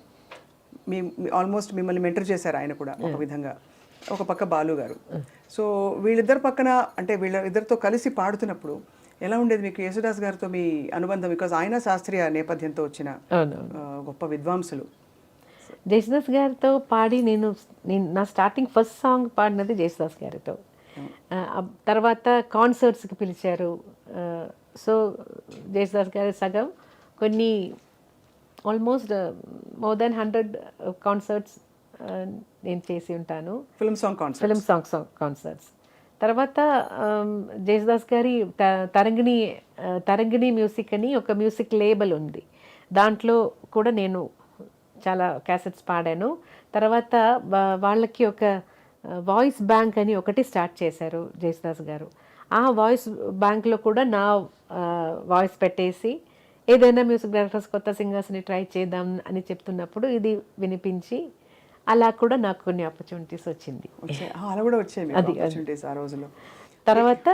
ఆల్మోస్ట్ మిమ్మల్ని మెంటర్ చేశారు ఆయన కూడా ఒక విధంగా. ఒక పక్క బాలు గారు. సో వీళ్ళిద్దరు పక్కన, అంటే వీళ్ళిద్దరితో కలిసి పాడుతున్నప్పుడు ఎలా ఉండేది మీకు యేసుదాస్ గారితో మీ అనుబంధం? బికాజ్ ఆయన శాస్త్రీయ నేపథ్యంతో వచ్చిన గొప్ప విద్వాంసులు. జేసుదాస్ గారితో పాడి నేను నా స్టార్టింగ్ ఫస్ట్ సాంగ్ పాడినది జేసుదాస్ గారితో. తర్వాత కాన్సర్ట్స్కి పిలిచారు. సో జేసుదాస్ గారి సగం కొన్ని ఆల్మోస్ట్ మోర్ దెన్ 100 కాన్సర్ట్స్ నేను చేసి ఉంటాను. Film song concerts. తర్వాత జేసుదాస్ గారి తరంగిణి మ్యూజిక్ అని ఒక మ్యూజిక్ లేబుల్ ఉంది. దాంట్లో కూడా నేను చాలా క్యాసెట్స్ పాడాను. తర్వాత వాళ్ళకి ఒక వాయిస్ బ్యాంక్ అని ఒకటి స్టార్ట్ చేశారు జేసుదాస్ గారు. ఆ వాయిస్ బ్యాంక్లో కూడా నా వాయిస్ పెట్టేసి ఏదైనా మ్యూజిక్ డైరెక్టర్స్ కొత్త సింగర్స్ని ట్రై చేద్దాం అని చెప్తున్నప్పుడు ఇది వినిపించి అలా కూడా నాకు కొన్ని ఆపర్చునిటీస్ వచ్చింది. అలా కూడా వచ్చాయి ఆపర్చునిటీస్ ఆ రోజుల్లో. తర్వాత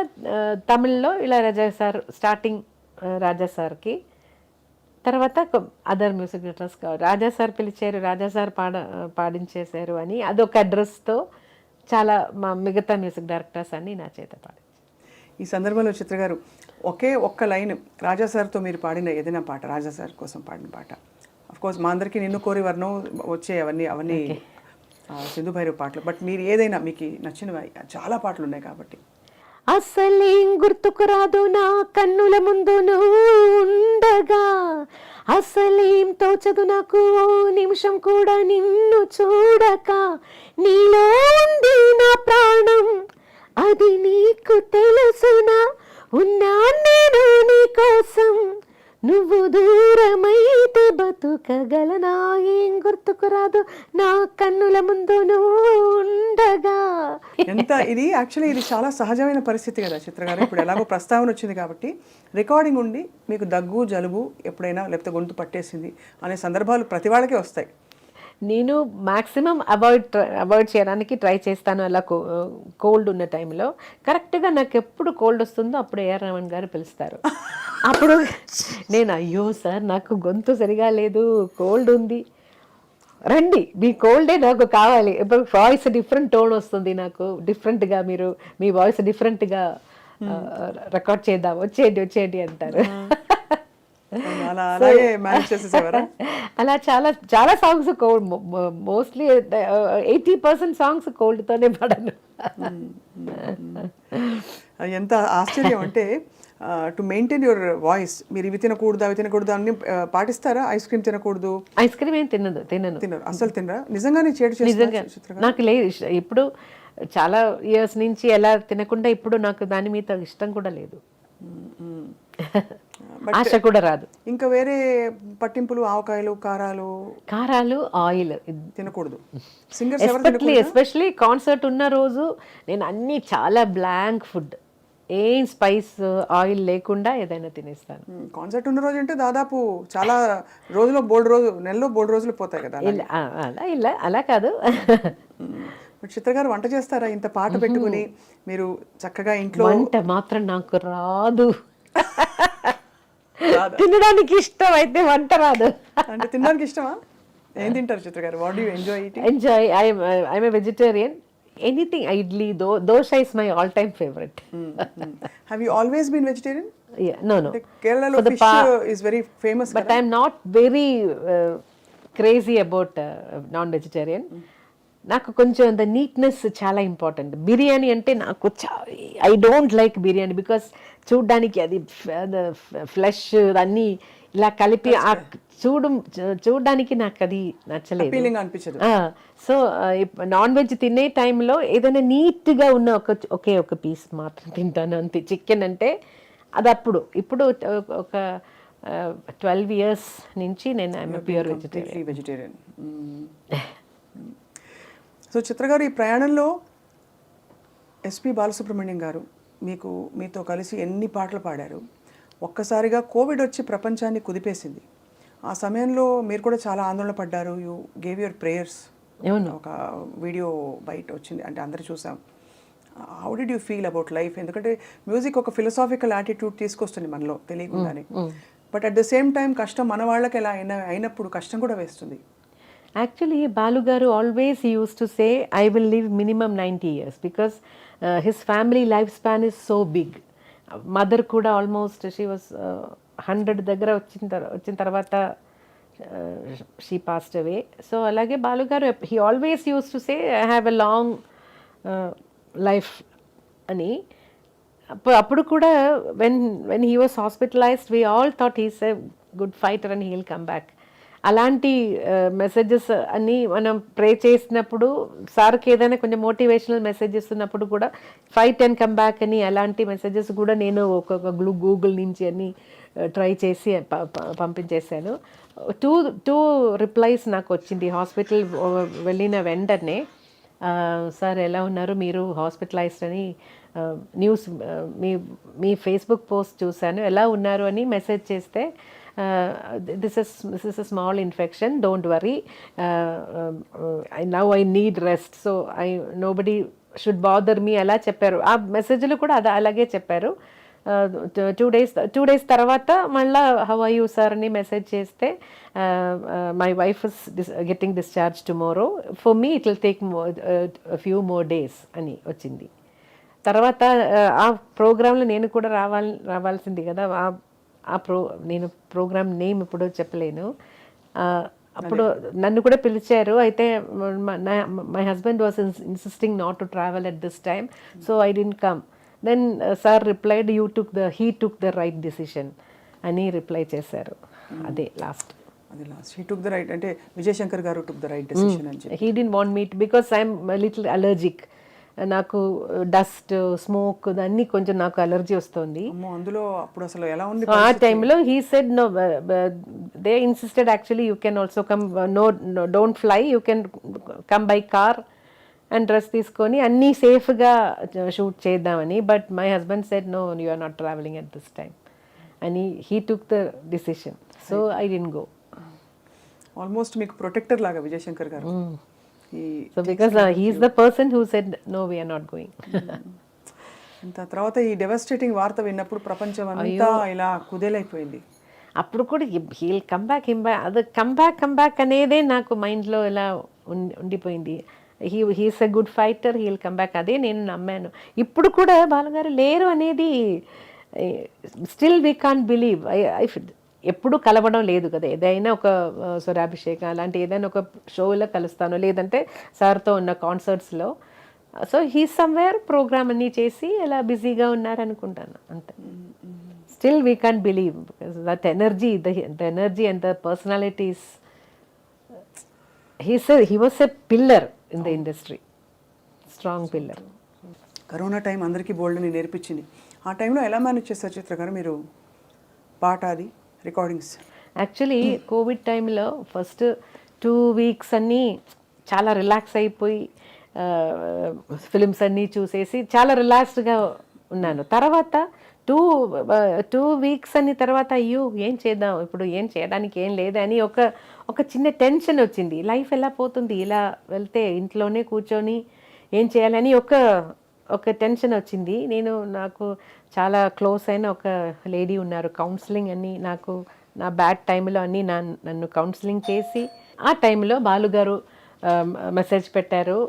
తమిళ్లో ఇళయరాజా సార్, స్టార్టింగ్ రాజా సార్కి తర్వాత అదర్ మ్యూజిక్ డైరెక్టర్స్ రాజా సార్ పిలిచారు, రాజా సార్ పాడించేశారు అని అదొక అడ్రస్తో చాలా మా మిగతా మ్యూజిక్ డైరెక్టర్స్ అన్ని నా చేత పాడించారు. ఈ సందర్భంలో చిత్ర గారు ఒక్క లైన్ రాజా సార్తో మీరు పాడిన ఏదైనా పాట, రాజా సార్ కోసం పాడిన పాట. కోర్స్ మా అందరికీ నిన్ను కోరి వర్ణం వచ్చే అవన్నీ సింధు భైరవ్ పాటలు, బట్ మీరు ఏదైనా మీకు నచ్చినవి, చాలా పాటలు ఉన్నాయి కాబట్టి. అసలేం గుర్తుకు రాదు నా కన్నుల ముందు నువ్వు ఉండగా, అసలేం తోచదు నాకు ఓ నిమిషం కూడా నిన్ను చూడక, నీలో ఉంది నా ప్రాణం అది నీకు తెలుసునా, ఉన్నా నేను నీ కోసం నువ్వు దూరమైతే బతుకగలనా, ఏం గుర్తుకు రాదు నా కన్నుల ముందు నువ్వు ఉండగా. ఎంత ఇది యాక్చువల్లీ ఇది చాలా సహజమైన పరిస్థితి కదా చిత్ర గారు. ఇప్పుడు ఎలాగో ప్రస్తావన వచ్చింది కాబట్టి రికార్డింగ్ ఉండి మీకు దగ్గు జలుబు ఎప్పుడైనా లేకపోతే గొంతు పట్టేసింది అనే సందర్భాలు ప్రతి వాళ్ళకే వస్తాయి. నేను మ్యాక్సిమం అవాయిడ్ చేయడానికి ట్రై చేస్తాను. అలా కోల్డ్ ఉన్న టైంలో కరెక్ట్గా నాకు ఎప్పుడు కోల్డ్ వస్తుందో అప్పుడు ఏఆర్ రెహమాన్ గారు పిలుస్తారు. అప్పుడు నేను అయ్యో సార్ నాకు గొంతు సరిగా లేదు, కోల్డ్ ఉంది, రండి మీ కోల్డే నాకు కావాలి. ఇప్పుడు వాయిస్ డిఫరెంట్ టోన్ వస్తుంది నాకు, డిఫరెంట్గా మీరు మీ వాయిస్ డిఫరెంట్గా రికార్డ్ చేద్దాం, వచ్చేయండి అంటారు. అలా చాలా సాంగ్స్ కోల్డ్, మోస్ట్లీ 80% సాంగ్స్ కోల్డ్తోనే పాడాను. ఎంత ఆశ్చర్యం అంటే టు మెయింటైన్ యువర్ వాయిస్ మీరు ఇవి తినకూడదు అవి తినకూడదు అన్ని పాటిస్తారా? ఐస్ క్రీమ్ తినకూడదు, ఐస్ క్రీమ్ ఏం తినరు అసలు తినరా? నిజంగానే నిజంగా నాకు లేదు ఇప్పుడు చాలా ఇయర్స్ నుంచి ఎలా తినకుండా ఇప్పుడు నాకు దాని మీద ఇష్టం కూడా లేదు, ఆశ కూడా రాదు. ఇంకా వేరే పట్టింపులు ఆవకాయలు కారాలు ఆయిల్ తినకూడదు. ఎస్పెషలీ కాన్సర్ట్ ఉన్న రోజు నేను అన్ని చాలా బ్లాంక్ ఫుడ్, ఏం స్పైస్ ఆయిల్ లేకుండా ఏదైనా తినేస్తాను. కాన్సర్ట్ ఉన్న రోజు అంటే దాదాపు చాలా నెలలో బోల్డ్ రోజులు పోతాయి కదా. అలా కాదు. చిత్ర గారు వంట చేస్తారా? ఇంత పాట పెట్టుకుని మీరు చక్కగా ఇంట్లో. వంట మాత్రం నాకు రాదు, తినడానికి ఇష్టం అయితే వంట రాదు. అంటే తినడానికి ఇష్టమా? ఏం తింటారు చిత్ర గారు? What do you enjoy eating? I'm a vegetarian. Anything, idli, dosha is my all-time favorite. Have you always been vegetarian? Yeah, no. Kerala fish is very famous. But I'm not very crazy about non-vegetarian. నాకు కొంచెం the neatness చాలా important. Biryani అంటే నాకు I don't like biryani because చూడ్డానికి అది flesh అన్నీ ఇలా కలిపి చూడడానికి నాకు అది నచ్చలేదు. సో నాన్ వెజ్ తినే టైంలో ఏదైనా నీట్గా ఉన్న ఒక పీస్ మాత్రం తింటాను అంతే. చికెన్ అంటే అది ఇప్పుడు ఒక 12 years నుంచి నేను ఐఎమ్ ప్యూర్ వెజిటేరియన్. సో చిత్ర గారు ఈ ప్రయాణంలో ఎస్పి బాలసుబ్రహ్మణ్యం గారు మీతో కలిసి ఎన్ని పాటలు పాడారు. ఒక్కసారిగా కోవిడ్ వచ్చి ప్రపంచాన్ని కుదిపేసింది. ఆ సమయంలో మీరు కూడా చాలా ఆందోళన పడ్డారు. You gave your prayers. ఒక వీడియో బయట వచ్చింది, అంటే అందరూ చూసాం. How did you feel about life? ఎందుకంటే మ్యూజిక్ ఒక ఫిలసాఫికల్ యాటిట్యూడ్ తీసుకొస్తుంది మనలో తెలియకుండానే. But at the same time కష్టం మన వాళ్ళకి ఎలా అయినప్పుడు కష్టం కూడా వేస్తుంది. యాక్చువల్లీ బాలు గారు always used to say I will live minimum 90 years because his family life span is so big. Mother కూడా ఆల్మోస్ట్ షీ వాజ్ 100 దగ్గర వచ్చిన తర్వాత షీ పాస్డ్ అవే. సో అలాగే బాలు గారు he always used to say I have a long life అని. అప్పుడు కూడా when he was hospitalised we all thought he's a good fighter and he will come back. అలాంటి messages అన్నీ మనం ప్రే చేసినప్పుడు సార్కి ఏదైనా కొంచెం మోటివేషనల్ మెసేజెస్ ఉన్నప్పుడు కూడా ఫైట్ అండ్ కమ్ బ్యాక్ అని అలాంటి మెసేజెస్ కూడా నేను ఒక్కొక్క గూగుల్ నుంచి అన్ని ట్రై చేసి పంపించేశాను. టూ రిప్లైస్ నాకు వచ్చింది హాస్పిటల్ వెళ్ళిన వెంటనే. సార్ ఎలా ఉన్నారు, మీరు హాస్పిటలైజ్డ్ అని న్యూస్ మీ ఫేస్బుక్ పోస్ట్ చూశాను, ఎలా ఉన్నారు అని మెసేజ్ చేస్తే this is a small infection, don't worry, now I need rest, so nobody should bother me అలా చెప్పారు. ఆ మెసేజ్లో కూడా అలాగే చెప్పారు. టూ డేస్ తర్వాత మళ్ళీ హౌ ఆర్ యూ సార్ అని మెసేజ్ చేస్తే my wife is getting discharge tomorrow, for me it will take few more days అని వచ్చింది. తర్వాత ఆ ప్రోగ్రాంలో నేను కూడా రావాల్సింది కదా. నేను ప్రోగ్రామ్ నేమ్ ఇప్పుడు చెప్పలేను. అప్పుడు నన్ను కూడా పిలిచారు. అయితే my husband was insisting not to travel at this time, so I didn't come. Then sir replied he took the right decision అని రిప్లై చేశారు. అదే last. He took the right అంటే విజయశంకర్ గారు టుక్ ద రైట్ డిసిషన్ అని చెప్పి. He didn't want me because I'm little allergic. నాకు dust, smoke అన్నీ కొంచెం నాకు అలర్జీ వస్తుంది. అందులో అప్పుడు అసలు ఎలా ఉంది ఆ టైంలో he said no, they insisted actually you can also come, no don't fly, you can come by car and dress తీసుకొని అన్నీ సేఫ్గా షూట్ చేద్దామని. But my husband said no, you are not travelling at this time అని he took the decision. So I didn't go. Almost మీకు protector లాగా విజయశంకర్ గారు. So because he is the person who said no, we are not going. తర్వాత ఈ devastating వార్త విన్నప్పుడు ప్రపంచం అంతా ఇలా కుదేలైపోయింది. అప్పుడు కూడా హీల్ కమ్ బ్యాక్ అనేదే నాకు మైండ్లో ఇలా ఉండిపోయింది. He's a good fighter, he'll come back, అదే నేను నమ్మాను. ఇప్పుడు కూడా బాలుగారు లేరు అనేది స్టిల్ వీ కాంట్ బిలీవ్. ఎప్పుడు కలవడం లేదు కదా, ఏదైనా ఒక స్వరాభిషేకం అలాంటి ఏదైనా ఒక షోలో కలుస్తాను, లేదంటే సార్తో ఉన్న కాన్సర్ట్స్లో. సో హీ సమ్వేర్ ప్రోగ్రామ్ అన్నీ చేసి ఇలా బిజీగా ఉన్నారనుకుంటాను అంతే. Still we can't believe because that energy, the energy and the personalities. He was a pillar in the industry, strong pillar. Corona time అందరికీ బోల్డ్ని నేర్పించింది. ఆ టైంలో ఎలా మేనేజ్ చేస్తారు చిత్ర గారు మీరు పాట అది రికార్డింగ్స్? యాక్చువల్లీ కోవిడ్ టైంలో ఫస్ట్ 2 weeks అన్నీ చాలా రిలాక్స్ అయిపోయి ఫిలిమ్స్ అన్నీ చూసేసి చాలా రిలాక్స్డ్గా ఉన్నాను. తర్వాత 2 weeks అని తర్వాత అయ్యో ఏం చేద్దాం, ఇప్పుడు ఏం చేయడానికి ఏం లేదని ఒక చిన్న టెన్షన్ వచ్చింది. లైఫ్ ఎలా పోతుంది ఇలా వెళ్తే, ఇంట్లోనే కూర్చొని ఏం చేయాలని ఒక టెన్షన్ వచ్చింది. నాకు చాలా క్లోజ్ అయిన ఒక లేడీ ఉన్నారు, కౌన్సిలింగ్ అని నాకు నా బ్యాడ్ టైంలో అన్నీ నన్ను కౌన్సిలింగ్ చేసి, ఆ టైంలో బాలుగారు మెసేజ్ పెట్టారు,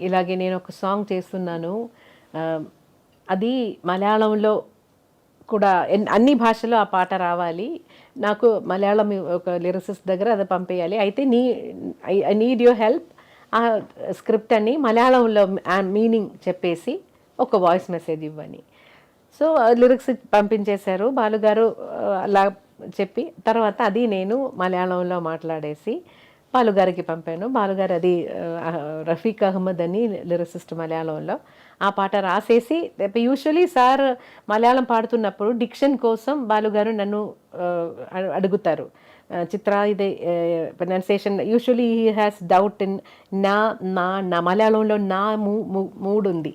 ఇలాగే నేను ఒక సాంగ్ చేస్తున్నాను, అది మలయాళంలో కూడా అన్ని భాషలో ఆ పాట రావాలి, నాకు మలయాళం ఒక లిరిసిస్ట్ దగ్గర అది పంపేయాలి, అయితే ఐ నీడ్ యువర్ హెల్ప్, ఆ స్క్రిప్ట్ అని మలయాళంలో మీనింగ్ చెప్పేసి ఒక వాయిస్ మెసేజ్ ఇవ్వని. సో లిరిక్స్ పంపించేశారు బాలుగారు. అలా చెప్పి తర్వాత అది నేను మలయాళంలో మాట్లాడేసి బాలుగారికి పంపాను. బాలుగారు అది రఫీక్ అహ్మద్ అని లిరిసిస్ట్ మలయాళంలో ఆ పాట రాసేసి, యూజువలీ సార్ మలయాళం పాడుతున్నప్పుడు డిక్షన్ కోసం బాలుగారు నన్ను అడుగుతారు, చిత్ర ఇది pronunciation usually he has doubt in నా మలయాళంలో నా మూడు ఉంది,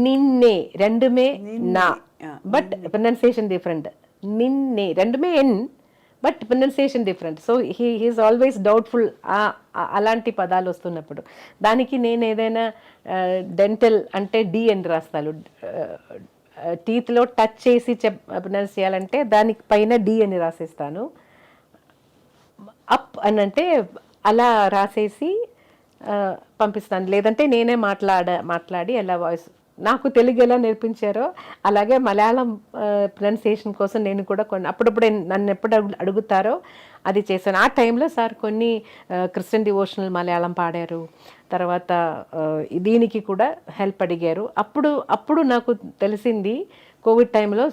నిన్నే రెండుమే నా, బట్ ప్రొనౌన్సియేషన్ డిఫరెంట్. నిన్నే రెండుమే ఎన్, but pronunciation different. So he's always doubtful అలాంటి పదాలు వస్తున్నప్పుడు. దానికి నేను ఏదైనా డెంటల్ అంటే డి అని రాస్తాను, టీత్లో టచ్ చేసి ప్రొనౌన్స్ చేయాలంటే దానికి పైన డి అని రాసేస్తాను. అప్ అని అంటే అలా రాసేసి పంపిస్తాను, లేదంటే నేనే మాట్లాడి అలా వాయిస్. నాకు తెలుగు ఎలా నేర్పించారో అలాగే మలయాళం ప్రొనౌన్సియేషన్ కోసం నేను కూడా అప్పుడప్పుడు నన్ను ఎప్పుడు అడుగుతారో అది చేశాను. ఆ టైంలో సార్ కొన్ని క్రిస్టియన్ డివోషనల్ మలయాళం పాడారు, తర్వాత దీనికి కూడా హెల్ప్ అడిగారు. అప్పుడు నాకు తెలిసింది కోవిడ్ టైంలో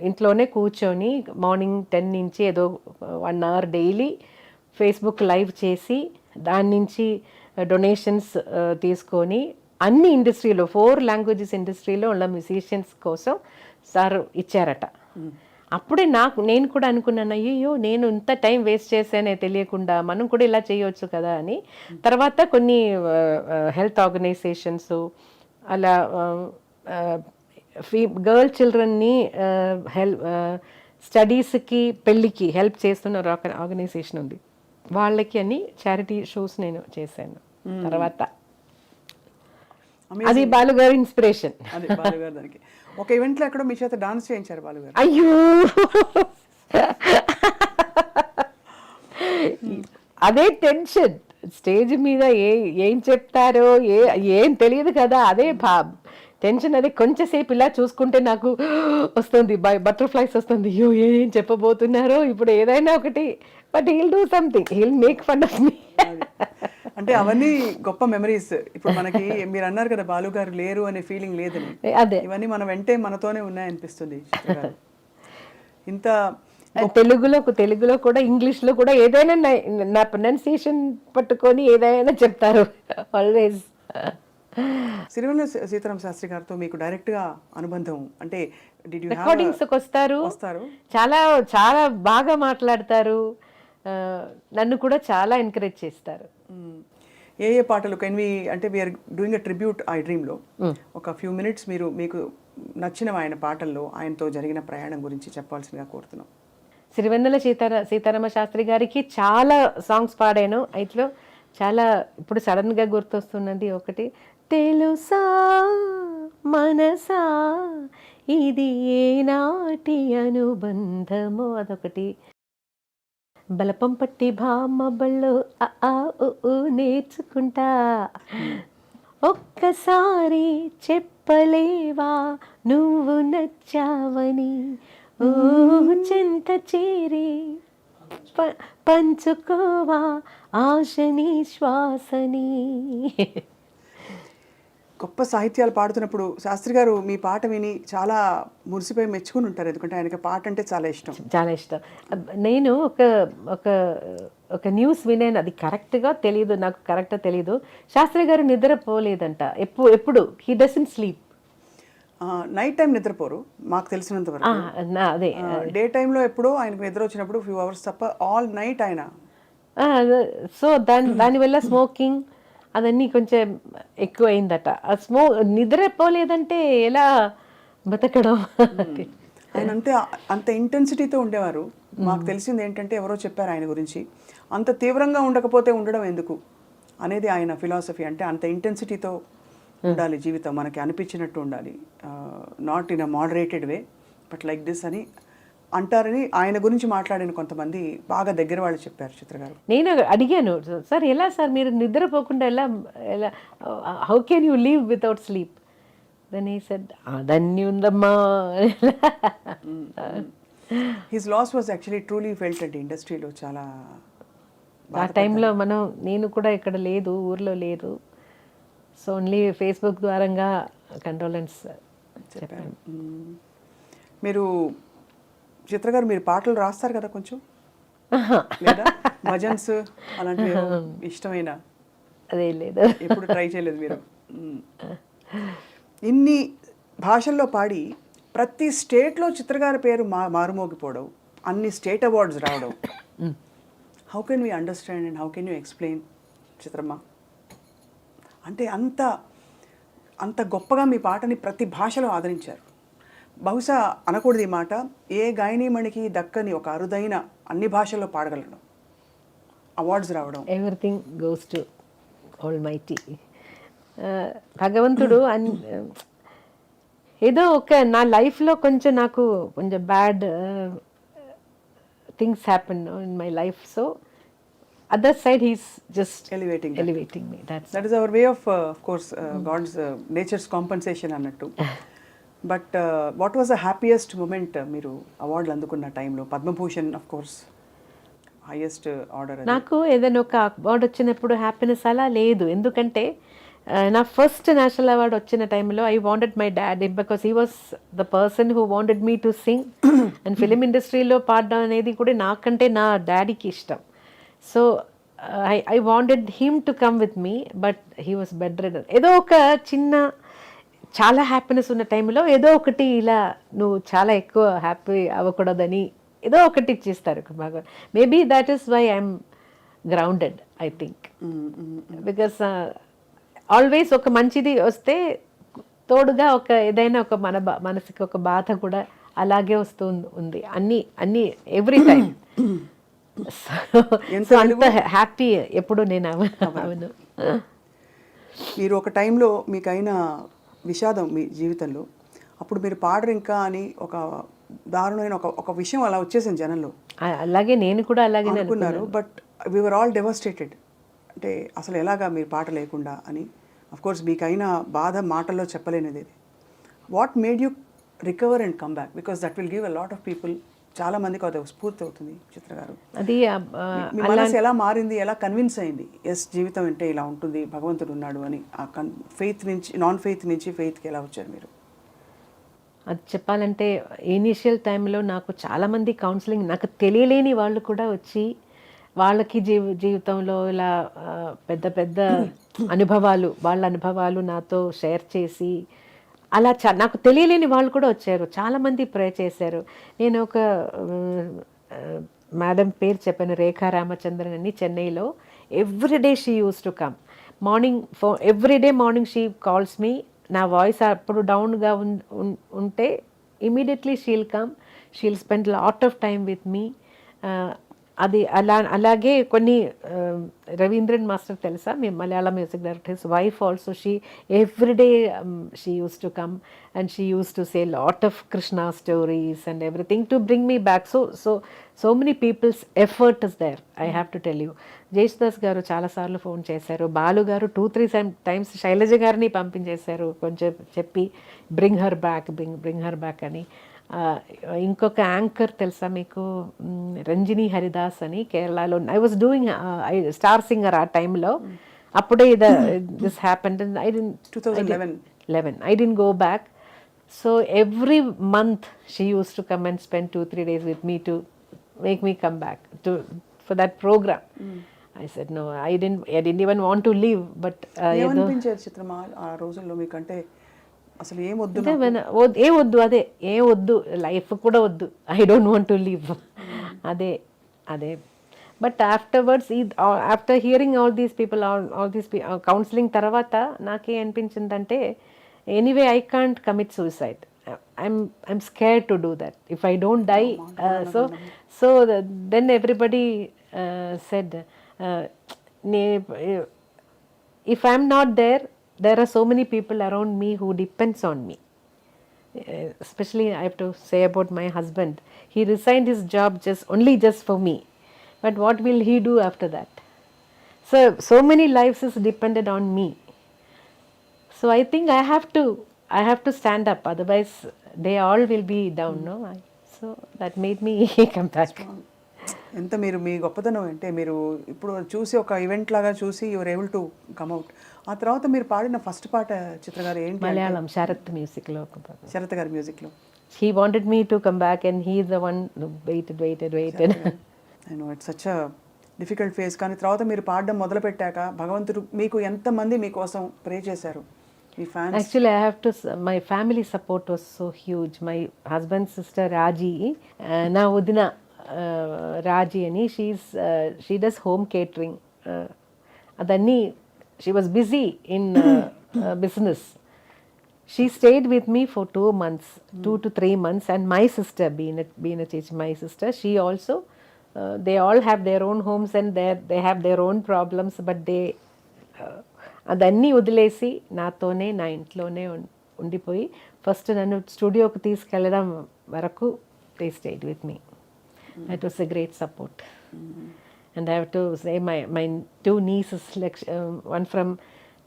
ఇంట్లోనే కూర్చొని మార్నింగ్ 10 నుంచి ఏదో 1 hour డైలీ ఫేస్బుక్ లైవ్ చేసి దాని నుంచి డొనేషన్స్ తీసుకొని అన్ని ఇండస్ట్రీలో 4 languages ఇండస్ట్రీలో ఉన్న మ్యూజిషియన్స్ కోసం సార్ ఇచ్చారట. అప్పుడే నేను కూడా అనుకున్నాను, అయ్యో నేను ఇంత టైం వేస్ట్ చేశానే తెలియకుండా, మనం కూడా ఇలా చేయవచ్చు కదా అని. తర్వాత కొన్ని హెల్త్ ఆర్గనైజేషన్స్ అలా గర్ల్ చిల్డ్రన్ని స్టడీస్కి పెళ్ళికి హెల్ప్ చేస్తున్న ఒక ఆర్గనైజేషన్ ఉంది, వాళ్ళకి అని చారిటీ షోస్ నేను చేశాను. తర్వాత అది బాలుగారి ఇన్స్పిరేషన్. అదే బాలుగారు దానికి. ఒక ఈవెంట్లో ఎక్కడో మీ చేత డాన్స్ చేయించారు బాలుగారు. అయ్యో అదే టెన్షన్, స్టేజ్ మీద ఏం చెప్తారో ఏం తెలియదు కదా, అదే టెన్షన్. అదే కొంచెంసేపు ఇలా చూసుకుంటే నాకు వస్తుంది, బటర్ఫ్లైస్ వస్తుంది, అయ్యో ఏం చెప్పబోతున్నారో ఇప్పుడు, ఏదైనా ఒకటి. But he'll do something, he'll make fun of me. అంటే అవన్నీ గొప్ప మెమరీస్. ఇప్పుడు మనకి మీరు అన్నారు కదా బాలుగారు లేరు అనే ఫీలింగ్ లేదని, అదే ఇవన్నీ మన వెంటే మనతోనే ఉన్నాయనిపిస్తుంది చిత్ర గారు. ఇంత తెలుగులో కూడా ఇంగ్లీష్లో కూడా ఏదైనా నా ప్రొనౌన్సియేషన్ పట్టుకొని ఏదైనా చెప్తారు ఆల్వేస్. సిరివెన్నెల సీతారామ శాస్త్రి గారితో మీకు డైరెక్ట్ గా అనుబంధం అంటే రికార్డింగ్స్ వస్తారు, చాలా చాలా బాగా మాట్లాడతారు, నన్ను కూడా చాలా ఎంకరేజ్ చేస్తారు. ఏ పాటలు కెన్ వి అంటే we're doing a tribute I డ్రీమ్లో ఒక ఫ్యూ మినిట్స్ మీరు మీకు నచ్చిన ఆయన పాటల్లో ఆయనతో జరిగిన ప్రయాణం గురించి చెప్పాల్సిందిగా కోరుతున్నాం. సిరివెన్నెల సీతారామ శాస్త్రి గారికి చాలా సాంగ్స్ పాడాను. అయిట్లో చాలా ఇప్పుడు సడన్గా గుర్తొస్తున్నది ఒకటి, తెలుసా మనసా ఇది ఏనాటి అనుబంధమో, అదొకటి. బలపం పట్టి భామ బళ్ళు నేర్చుకుంటా, ఒక్కసారి చెప్పలేవా నువ్వు నచ్చావని, ఓ చెంత చేరి పంచుకోవా ఆశని శ్వాసని. గొప్ప సాహిత్యాలు పాడుతున్నప్పుడు శాస్త్రి గారు మీ పాట విని చాలా మురిసిపోయి మెచ్చుకుని ఉంటారు, ఎందుకంటే ఆయనకి పాట అంటే చాలా ఇష్టం. చాలా ఇష్టం. నేను ఒక న్యూస్ వినేను, అది కరెక్ట్గా తెలియదు, నాకు కరెక్ట్గా తెలియదు. శాస్త్రి గారు నిద్రపోలేదంట ఎప్పుడు. He doesn't sleep. Night time నిద్రపోరు మాకు తెలిసినంత వరకు. అదే డే టైంలో ఎప్పుడో ఆయనకు నిద్ర వచ్చినప్పుడు ఫ్యూ అవర్స్ తప్ప ఆల్ నైట్ ఆయన. సో దానివల్ల స్మోకింగ్ అదన్నీ కొంచెం ఎక్కువ అయిందట. నిద్రపోలేదంటే ఎలా బతకడం. ఆయన అంత ఇంటెన్సిటీతో ఉండేవారు. మాకు తెలిసింది ఏంటంటే ఎవరో చెప్పారు ఆయన గురించి, అంత తీవ్రంగా ఉండకపోతే ఉండడం ఎందుకు అనేది ఆయన ఫిలాసఫీ. అంటే అంత ఇంటెన్సిటీతో ఉండాలి జీవితం, మనకి అనిపించినట్టు ఉండాలి, not in a moderated way but like this అని అంటారని ఆయన గురించి మాట్లాడిన కొంతమంది బాగా దగ్గర వాళ్ళు చెప్పారు చిత్ర గారు. నేను అడిగాను, సార్ ఎలా సార్ మీరు నిద్రపోకుండా ఎలా how can you live without sleep? Then he said అదన్నీ ఉందమ్మా. His loss was actually truly felt అండి ఇండస్ట్రీలో చాలా. ఆ టైంలో నేను కూడా ఇక్కడ లేదు, ఊర్లో లేదు. సో ఓన్లీ ఫేస్బుక్ ద్వారంగా కండోలెన్స్ చెప్పాను. మీరు చిత్ర గారు మీరు పాటలు రాస్తారు కదా కొంచెం, లేదా భజన్స్ అలాంటివి ఇష్టమైన? అదే లేదు, ఎప్పుడు ట్రై చేయలేదు మీరు? ఇన్ని భాషల్లో పాడి ప్రతి స్టేట్లో చిత్రగారి పేరు మారుమోగిపోవడం, అన్ని స్టేట్ అవార్డ్స్ రావడం, how can we understand and how can you explain Chitramma? అంటే అంత గొప్పగా మీ పాటని ప్రతి భాషలో ఆదరించారు. బహుశా అనకూడదు ఈ మాట, ఏ గాయనీమణికి దక్కని ఒక అరుదైన అన్ని భాషల్లో పాడగలడం, అవార్డ్స్ రావడం. ఎవ్రీథింగ్ గోస్ టు ఆల్మైటీ భగవంతుడు. ఏదో నా లైఫ్లో నాకు కొంచెం bad things happen in my life. So other side he's just elevating me. That is our way of course God's nature's compensation annattu. But what was the happiest moment మీరు అవార్డులు అందుకున్న టైంలో? Padma Bhushan of course highest order. నాకు ఏదైనా ఒక award వచ్చినప్పుడు happiness అలా లేదు, ఎందుకంటే నా ఫస్ట్ నేషనల్ అవార్డు వచ్చిన టైంలో I wanted my daddy, because he was the person who wanted me to sing. And film ఇండస్ట్రీలో పాడడం అనేది కూడా నాకంటే నా డాడీకి ఇష్టం. So I wanted him to come with me, but he was bedridden. ఏదో ఒక చిన్న చాలా హ్యాపీనెస్ ఉన్న టైంలో ఏదో ఒకటి ఇలా నువ్వు చాలా ఎక్కువ హ్యాపీ అవ్వకూడదని ఏదో ఒకటి ఇచ్చేస్తారు బాగా. Maybe that is why I'm grounded I think. Because always ఒక మంచిది వస్తే తోడుగా ఏదైనా ఒక మనసుకి ఒక బాధ కూడా అలాగే వస్తూ ఉంది, అన్ని ఎవ్రీ టైం. సో అంత హ్యాపీ ఎప్పుడు నేను అవను. మీరు ఒక టైంలో మీకైన విషాదం మీ జీవితంలో అప్పుడు మీరు పాడరు ఇంకా అని ఒక దారుణమైన ఒక విషయం అలా వచ్చేసింది జనంలో అలాగే నేను కూడా అలాగే అనుకున్నారు. But we're all devastated. అంటే అసలు ఎలాగా మీరు పాట లేకుండా అని. అఫ్ కోర్స్ మీకైన బాధ మాటల్లో చెప్పలేనిది ఇది. What made you recover and come back? Because that will give a lot of people, చాలా మందికి అది స్ఫూర్తి అవుతుంది. చిత్ర గారు, అది మీ మనసు ఎలా మారింది, ఎలా కన్విన్స్ అయింది ఎస్ జీవితం అంటే ఇలా ఉంటుంది, భగవంతుడు ఉన్నాడు అని? ఆ ఫెయిత్ నుంచి, నాన్ ఫెయిత్ నుంచి ఫెయిత్కి ఎలా వచ్చారు మీరు? అది చెప్పాలంటే ఇనీషియల్ టైంలో నాకు చాలామంది కౌన్సిలింగ్, నాకు తెలియలేని వాళ్ళు కూడా వచ్చి వాళ్ళకి జీవితంలో ఇలా పెద్ద పెద్ద అనుభవాలు, వాళ్ళ అనుభవాలు నాతో షేర్ చేసి అలా నాకు తెలియలేని వాళ్ళు కూడా వచ్చారు. చాలామంది ప్రే చేశారు. నేను ఒక మేడం పేరు చెప్పాను, రేఖా రామచంద్రన్ అని, చెన్నైలో. Everyday she use to come morning, everyday morning she calls me. నా వాయిస్ అప్పుడు డౌన్గా ఉంటే immediately she'll come, she'll spend lot of time with me. అది అలాగే కొన్ని రవీంద్రన్ మాస్టర్ తెలుసా, మీ Malayalam music director, his wife also, she everyday she use to come and she use to say lot of Krishna stories and everything to bring me back. So many people's effort is there, I have to tell you. Yesudas garu చాలాసార్లు phone చేశారు, బాలు గారు 2-3 times Shailaja గారిని పంపించేశారు కొంచెం చెప్పి bring her back అని. ఇంకొక anchor తెలుసా మీకు, రంజిని హరిదాస్ అని, కేరళలో. I was doing Star Singer ఆ టైంలో. అప్పుడే this happened. I didn't 2011 I didn't go back. So every month she use to come and spend 2-3 days with me to make me come back for that program. I said no, I didn't even want to leave, but ఏమనిపించేది చిత్రమా ఆ రోజుల్లో మీకంటే? అసలు ఏం వద్దు, అదే ఏం వద్దు, life కూడా వద్దు, I don't want to live, అదే. But afterwards, after hearing all these people, all these counselling తర్వాత నాకే అనిపించిందంటే, anyway I can't commit suicide. I'm scared to do that. If I don't die, so then everybody said, if I'm not there, there are so many people around me who depends on me. Especially I have to say about my husband. He resigned his job just for me. But what will he do after that? So many lives is dependent on me. So I think I have to stand up, otherwise they all will be down, no? So that made me come back. ఎంత మీరు మీ గొప్పతనం అంటే, మీరు ఇప్పుడు చూసి ఒక event లాగా చూసి your able to come out. ఆ తర్వాత మీరు పాడిన ఫస్ట్ పాట చిత్ర గారు ఏంటి? మలయాళం, శరత్ మ్యూజిక్లో. శరత్ గారి మ్యూజిక్లో. He wanted me to come back and he is the one who waited. I know it's such a difficult phase. కానీ తర్వాత మీరు పాడడం మొదలు పెట్టాక భగవంతుడు మీకు ఎంతమంది మీకోసం ప్రే చేశారు, మీ fans? Actually, I have to. My family support was so huge. My husband's sister Raji, na Udina Raji ani, she does home catering. Adanni, she was busy in business. She stayed with me for 2 months, 2 to 3 months, and my sister, Beenachechi, my sister, she also. They all have their own homes and they have their own problems, but they. అదన్నీ వదిలేసి నాతోనే, నా ఇంట్లోనే ఉండిపోయి first నన్ను స్టూడియోకి తీసుకెళ్ళడం వరకు they stayed with me. That was a great support. And I have to say my 2 nieces, one from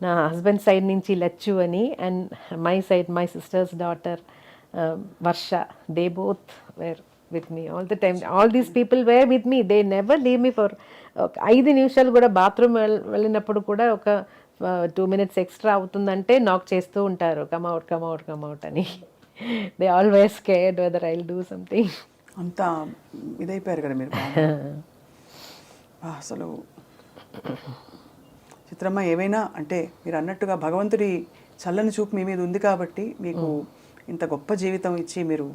నా హస్బెండ్ సైడ్ నుంచి లచ్చు అని, and my side my sister's daughter Varsha, they both were with me all the time. All these people were with me, they never leave me for 5 నిమిషాలు కూడా. Bathroom వెళ్ళినప్పుడు కూడా ఒక 2 minutes extra అవుతుందంటే నాక్ చేస్తూ ఉంటారు, కమ్ అవుట్ అని. They always scared weather I will do something. అంతా ఇదైపోయారు కదా మీరు. అసలు చిత్రమ్మ, ఏమైనా అంటే మీరు అన్నట్టుగా భగవంతుడి చల్లని చూపు మీ మీద ఉంది కాబట్టి మీకు ఇంత గొప్ప జీవితం ఇచ్చి మీరు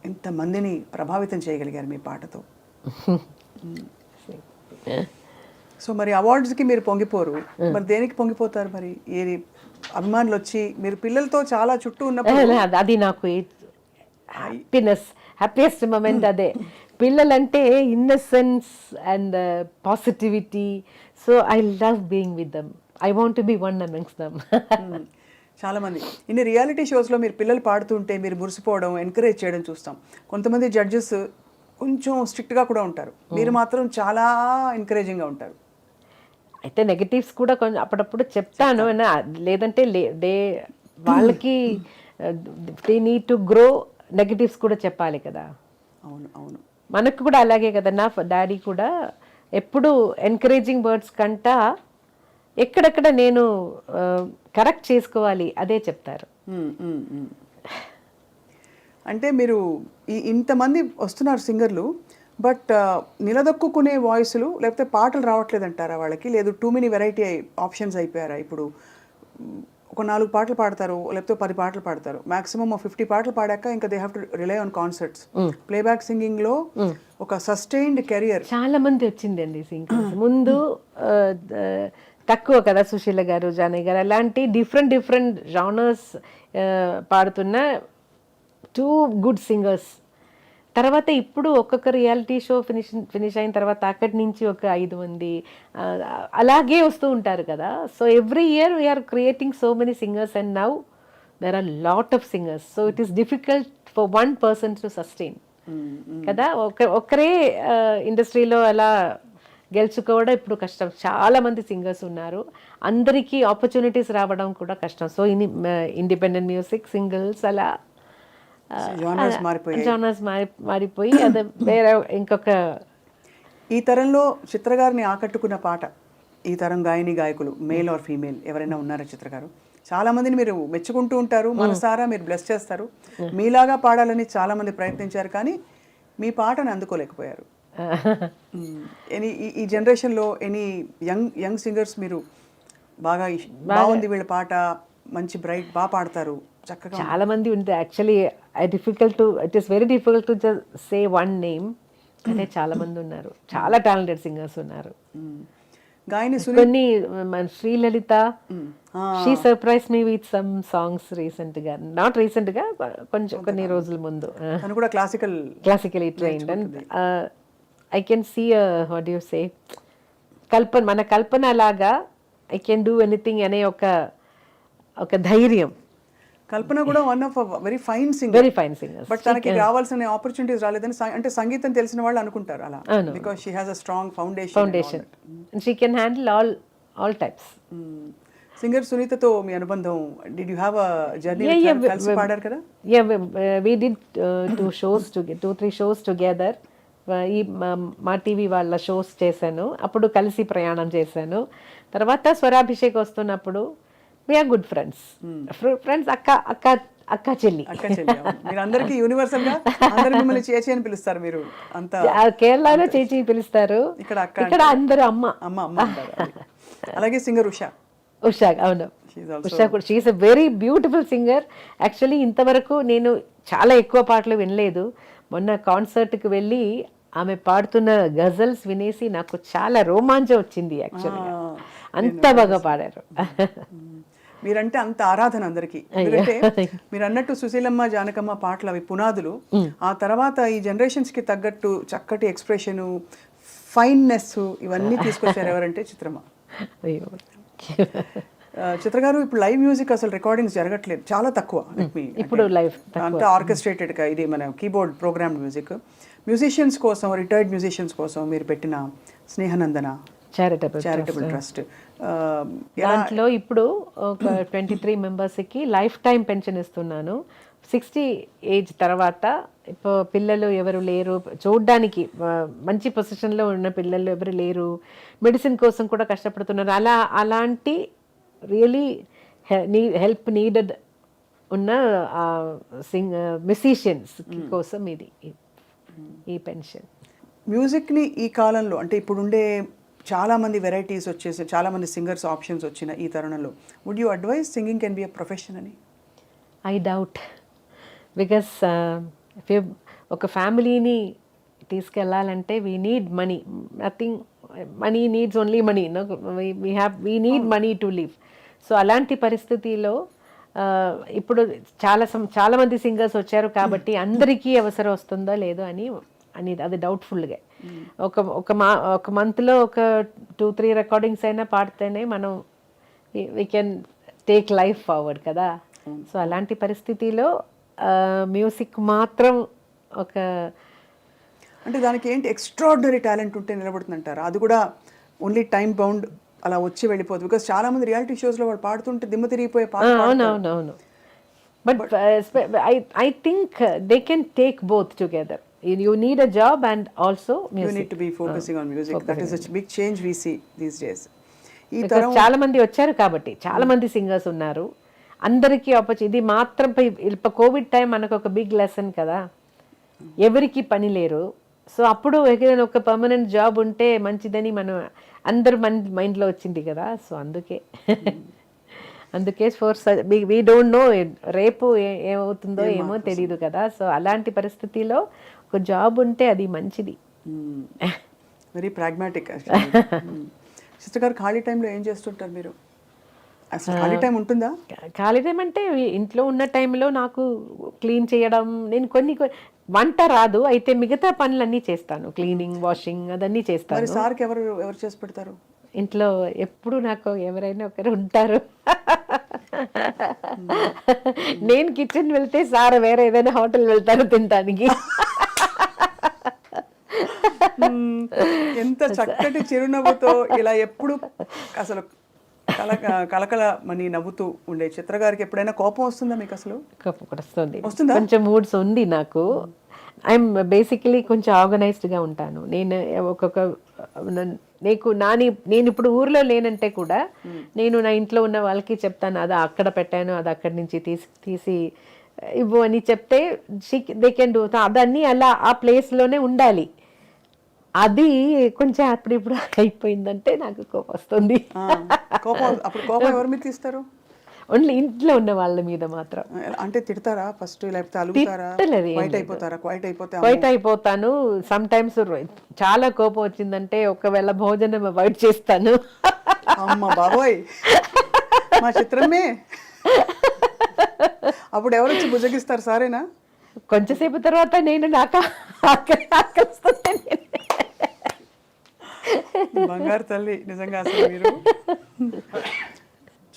ఎంతమందిని ప్రభావితం చేయగలిగారు మీ పాటతో. సో మరి అవార్డ్స్కి మీరు పొంగిపోరు, మరి దేనికి పొంగిపోతారు? మరి ఏది అభిమానులు వచ్చి మీరు పిల్లలతో చాలా చుట్టూ ఉన్నప్పుడు అది నాకు హ్యాపీయెస్ట్ మూమెంట్ అదే. పిల్లలంటే innocence and positivity, so I love being with them. I want to be one amongst them. చాలా మంది ఇన్ని రియాలిటీ షోస్లో మీరు పిల్లలు పాడుతుంటే మీరు మురిసిపోవడం, ఎంకరేజ్ చేయడం చూస్తాం. కొంతమంది జడ్జెస్ కొంచెం స్ట్రిక్ట్గా కూడా ఉంటారు, మీరు మాత్రం చాలా ఎంకరేజింగ్గా ఉంటారు. అయితే నెగటివ్స్ కూడా కొంచెం అప్పుడప్పుడు చెప్తాను, లేదంటే వాళ్ళకి they need to grow, negatives కూడా చెప్పాలి కదా. అవును అవును. మనకు కూడా అలాగే కదా, నా డాడీ కూడా ఎప్పుడు ఎంకరేజింగ్ వర్డ్స్ కంటా ఎక్కడెక్కడ నేను కరెక్ట్ చేసుకోవాలి అదే చెప్తారు. అంటే మీరు ఇంతమంది వస్తున్నారు సింగర్లు, బట్ నిలదొక్కునే వాయిస్లు లేకపోతే పాటలు రావట్లేదంటారా వాళ్ళకి? లేదు టూ మెనీ వెరైటీ ఆప్షన్స్ అయిపోయారా? ఇప్పుడు ఒక 4 పాటలు పాడతారు, లేకపోతే 10 పాటలు పాడతారు, మాక్సిమం 50 పాటలు పాడాక ఇంకా they have to rely on concerts. Playback సింగింగ్లో ఒక సస్టైన్డ్ కెరియర్ చాలా మంది వచ్చిందండి సింగర్స్. ముందు తక్కువ కదా, సుశీల గారు, జానయ్య గారు అలాంటి డిఫరెంట్ జానర్స్ పాడుతున్న 2 గుడ్ సింగర్స్. తర్వాత ఇప్పుడు ఒక్కొక్క రియాలిటీ షో ఫినిష్ అయిన తర్వాత అక్కడి నుంచి ఒక 5 మంది అలాగే వస్తూ ఉంటారు కదా. So every year we're creating so many singers and now there are lot of singers. So it is difficult for one person to sustain కదా. ఒకరే ఇండస్ట్రీలో అలా గెలుచుకోవడం ఇప్పుడు కష్టం. చాలా మంది సింగర్స్ ఉన్నారు, అందరికీ ఆపర్చునిటీస్ రావడం కూడా కష్టం. సో ఇండిపెండెంట్ మ్యూజిక్, సింగిల్స్ అలా జానర్స్ మారిపోయి అది వేరే ఇంకొక. ఈ తరంలో చిత్ర గారిని ఆకట్టుకున్న పాట, ఈ తరం గాయకులు మేల్ ఆర్ ఫీమేల్ ఎవరైనా ఉన్నారా చిత్ర గారు? చాలా మందిని మీరు మెచ్చుకుంటూ ఉంటారు, మనసారా మీరు బ్లెస్ చేస్తారు. మీలాగా పాడాలని చాలా మంది ప్రయత్నించారు, కానీ మీ పాటను అందుకోలేకపోయారు. ఈ జనరేషన్లో ఎనీ యంగ్ సింగర్స్ మీరు బాగుంది వీళ్ళ పాట, మంచి బ్రైట్, బాగా పాడతారు, చక్కగా? చాలా మంది ఉంది actually. It is very difficult to say one name. అంటే చాలా మంది ఉన్నారు, చాలా టాలెంటెడ్ సింగర్స్ ఉన్నారు. కొన్ని Srilalitha, she surprise me with some songs recent గా, నాట్ రీసెంట్ గా, కొన్ని రోజుల ముందు. Classically trained and I can see what you say మన కల్పన లాగా ఐ కెన్ డూ ఎనీథింగ్ అనే ఒక ధైర్యం. కల్పన కూడా one of very fine singer, but తనకి రావాల్సిన ఆపర్చునిటీస్ రాలేదని అంటే సంగీతం తెలిసిన వాళ్ళు అనుకుంటారు అలా, because she has a strong foundation. She can handle all types. Singer సునీతతో మీ అనుబంధం, did you have a journey? కలిసి పాడారు కదా? We did 2-3 shows together. ఈ మా టీవీ వాళ్ళ షోస్ చేశాను, అప్పుడు కలిసి ప్రయాణం చేశాను. తర్వాత స్వరాభిషేక్ వస్తున్నప్పుడు వీఆర్ గుడ్ ఫ్రెండ్స్. అక్క చెల్లి. మీరు అందరికి యూనివర్సల్ గా అందరూ మిమ్మల్ని చేచి అని పిలుస్తారు, మీరు అంతా కేరళలో చేచి పిలుస్తారు, ఇక్కడ అందరూ అమ్మ. అలాగే సింగర్ ఉషా. అవును, ఉషా కూడా she's a very beautiful singer. Actually ఇంతవరకు నేను చాలా ఎక్కువ పాటలు వినలేదు. మొన్న కాన్సర్ట్కి వెళ్ళి ఆమె పాడుతున్న గజల్స్ వినేసి నాకు చాలా రోమాంచం వచ్చింది. యాక్చువల్గా అంత బాగా పాడారు. మీరంటే అంత ఆరాధన అందరికీ. ఎందుకంటే మీరు అన్నట్టు సుశీలమ్మ, జానకమ్మ పాటలు అవి పునాదులు. ఆ తర్వాత ఈ జనరేషన్స్ కి తగ్గట్టు చక్కటి ఎక్స్ప్రెషన్, ఫైన్నెస్ ఇవన్నీ తీసుకొచ్చారు ఎవరంటే చిత్రమ్మ. చిత్ర గారు, ఇప్పుడు లైవ్ మ్యూజిక్ అసలు రికార్డింగ్స్ జరగట్లేదు, చాలా తక్కువ. ఇప్పుడు లైవ్ అంతా ఆర్కెస్ట్రేటెడ్ గా, ఇది మన కీబోర్డ్ ప్రోగ్రామ్ మ్యూజిక్. మ్యూజిషియన్స్ కోసం, రిటైర్డ్ మ్యూజిషియన్స్ కోసం మీరు పెట్టిన స్నేహనందన చారిటబుల్ ట్రస్ట్, దాంట్లో ఇప్పుడు ఒక 23 మెంబర్స్కి లైఫ్ టైం పెన్షన్ ఇస్తున్నాను. 60 ఏజ్ తర్వాత ఇప్పుడు పిల్లలు ఎవరు లేరు, చూడ్డానికి మంచి పొజిషన్లో ఉన్న పిల్లలు ఎవరు లేరు, మెడిసిన్ కోసం కూడా కష్టపడుతున్నారు, అలాంటి రియలీ హెల్ప్ నీడెడ్ ఉన్న మ్యూజిషియన్స్ కోసం ఇది ఈ పెన్షన్. మ్యూజిక్ని ఈ కాలంలో, అంటే ఇప్పుడుండే చాలామంది వెరైటీస్ వచ్చేసి చాలామంది సింగర్స్ ఆప్షన్స్ వచ్చిన ఈ తరుణంలో, would you advise singing can be a profession అని? ఐ డౌట్, బికాస్ ఒక ఫ్యామిలీని తీసుకెళ్ళాలంటే we need money. Nothing, money needs only money. We need money to live. So అలాంటి పరిస్థితిలో ఇప్పుడు చాలా మంది సింగర్స్ వచ్చారు కాబట్టి అందరికీ అవసరం వస్తుందో లేదో అని అది డౌట్ఫుల్గా. ఒక మంత్లో ఒక 2-3 రికార్డింగ్స్ అయినా పాడితేనే మనం we can take life forward కదా. సో అలాంటి పరిస్థితిలో మ్యూజిక్ మాత్రం ఒక అంటే దానికి ఏంటి ఎక్స్ట్రాడినరీ టాలెంట్ ఉంటే నిలబడుతుందంటారా? అది కూడా ఓన్లీ టైం బౌండ్ అలా వచ్చి వెళ్ళిపోతుంది. బికాస్ చాలా మంది రియాలిటీ షోస్లో వాళ్ళు పాడుతుంటే దిమ్మ తిరిగిపోయే పాట అవునవునవును. But I think they can take both together. You need a job and also you need to be focusing on music. That is a big change we see these days. ఈ చాలా మంది వచ్చారు కాబట్టి చాలా మంది సింగర్స్ ఉన్నారు, అందరికీ ఇది మాత్రం ఇప్పుడు కోవిడ్ టైం మనకు ఒక బిగ్ లెసన్ కదా, ఎవరికి పని లేరు. సో అప్పుడు ఏదైనా ఒక పర్మనెంట్ జాబ్ ఉంటే మంచిదని మనం అందరు మైండ్లో వచ్చింది కదా. సో అందుకే ఫోర్ వీ డోంట్ నో రేపు ఏమవుతుందో ఏమో తెలియదు కదా. సో అలాంటి పరిస్థితిలో ఒక జాబ్ ఉంటే అది మంచిది. Very pragmatic. సిస్టర్ గారు ఖాళీ టైంలో ఏం చేస్తుంటారు మీరు? అసలు ఖాళీ టైం ఉంటుందా? ఖాళీ టైం అంటే ఇంట్లో ఉన్న టైంలో నాకు క్లీన్ చేయడం, నేను కొన్ని వంట రాదు అయితే మిగతా పనులన్నీ చేస్తాను, క్లీనింగ్ వాషింగ్ అదన్నీ చేస్తాను. మరి సార్కి ఎవరు చేసి పెడతారు? ఇంట్లో ఎప్పుడు నాకు ఎవరైనా ఒకరు ఉంటారు. నేను కిచెన్ వెళ్తే సార్ వేరే ఏదైనా హోటల్ వెళ్తారు తినడానికి. ఎంత చక్కటి చిరునవ్వుతో ఇలా ఎప్పుడు అసలు కలకల మని నవ్వుతూ ఉండే చిత్ర గారికి ఎప్పుడైనా కోపం వస్తుందా మీకు? అసలు కోపం కూడా వస్తుంది, వస్తుందా? కొంచెం మూడ్స్ ఉంది నాకు. ఐఎమ్ బేసికలీ కొంచెం ఆర్గనైజ్డ్గా ఉంటాను నేను. నేను ఇప్పుడు ఊర్లో లేనంటే కూడా నేను నా ఇంట్లో ఉన్న వాళ్ళకి చెప్తాను, అది అక్కడ పెట్టాను, అది అక్కడి నుంచి తీసి ఇవ్వు అని చెప్తే దే కెన్ డూ. అదన్నీ అలా ఆ ప్లేస్లోనే ఉండాలి. అది కొంచెం ఇప్పుడు అయిపోయిందంటే నాకు కోపం వస్తుంది. కోపం ఎవరి మీద తీస్తారు? ఓన్లీ ఇంట్లో ఉన్న వాళ్ళ మీద మాత్రం. అంటే తిడతారా ఫస్ట్, లేకపోతే అలుగుతారా? క్వైట్ అయిపోతాను. సమ్ టైమ్స్ చాలా కోపం వచ్చిందంటే ఒకవేళ భోజనం అవాయిడ్ చేస్తాను. అమ్మ బాబోయ్, మా చిత్రమే. అప్పుడు ఎవరు వచ్చి భుజగిస్తారు? సారేనా? కొంచెంసేపు తర్వాత నేను నాకు బంగారు తల్లి నిజంగా. అసలు మీరు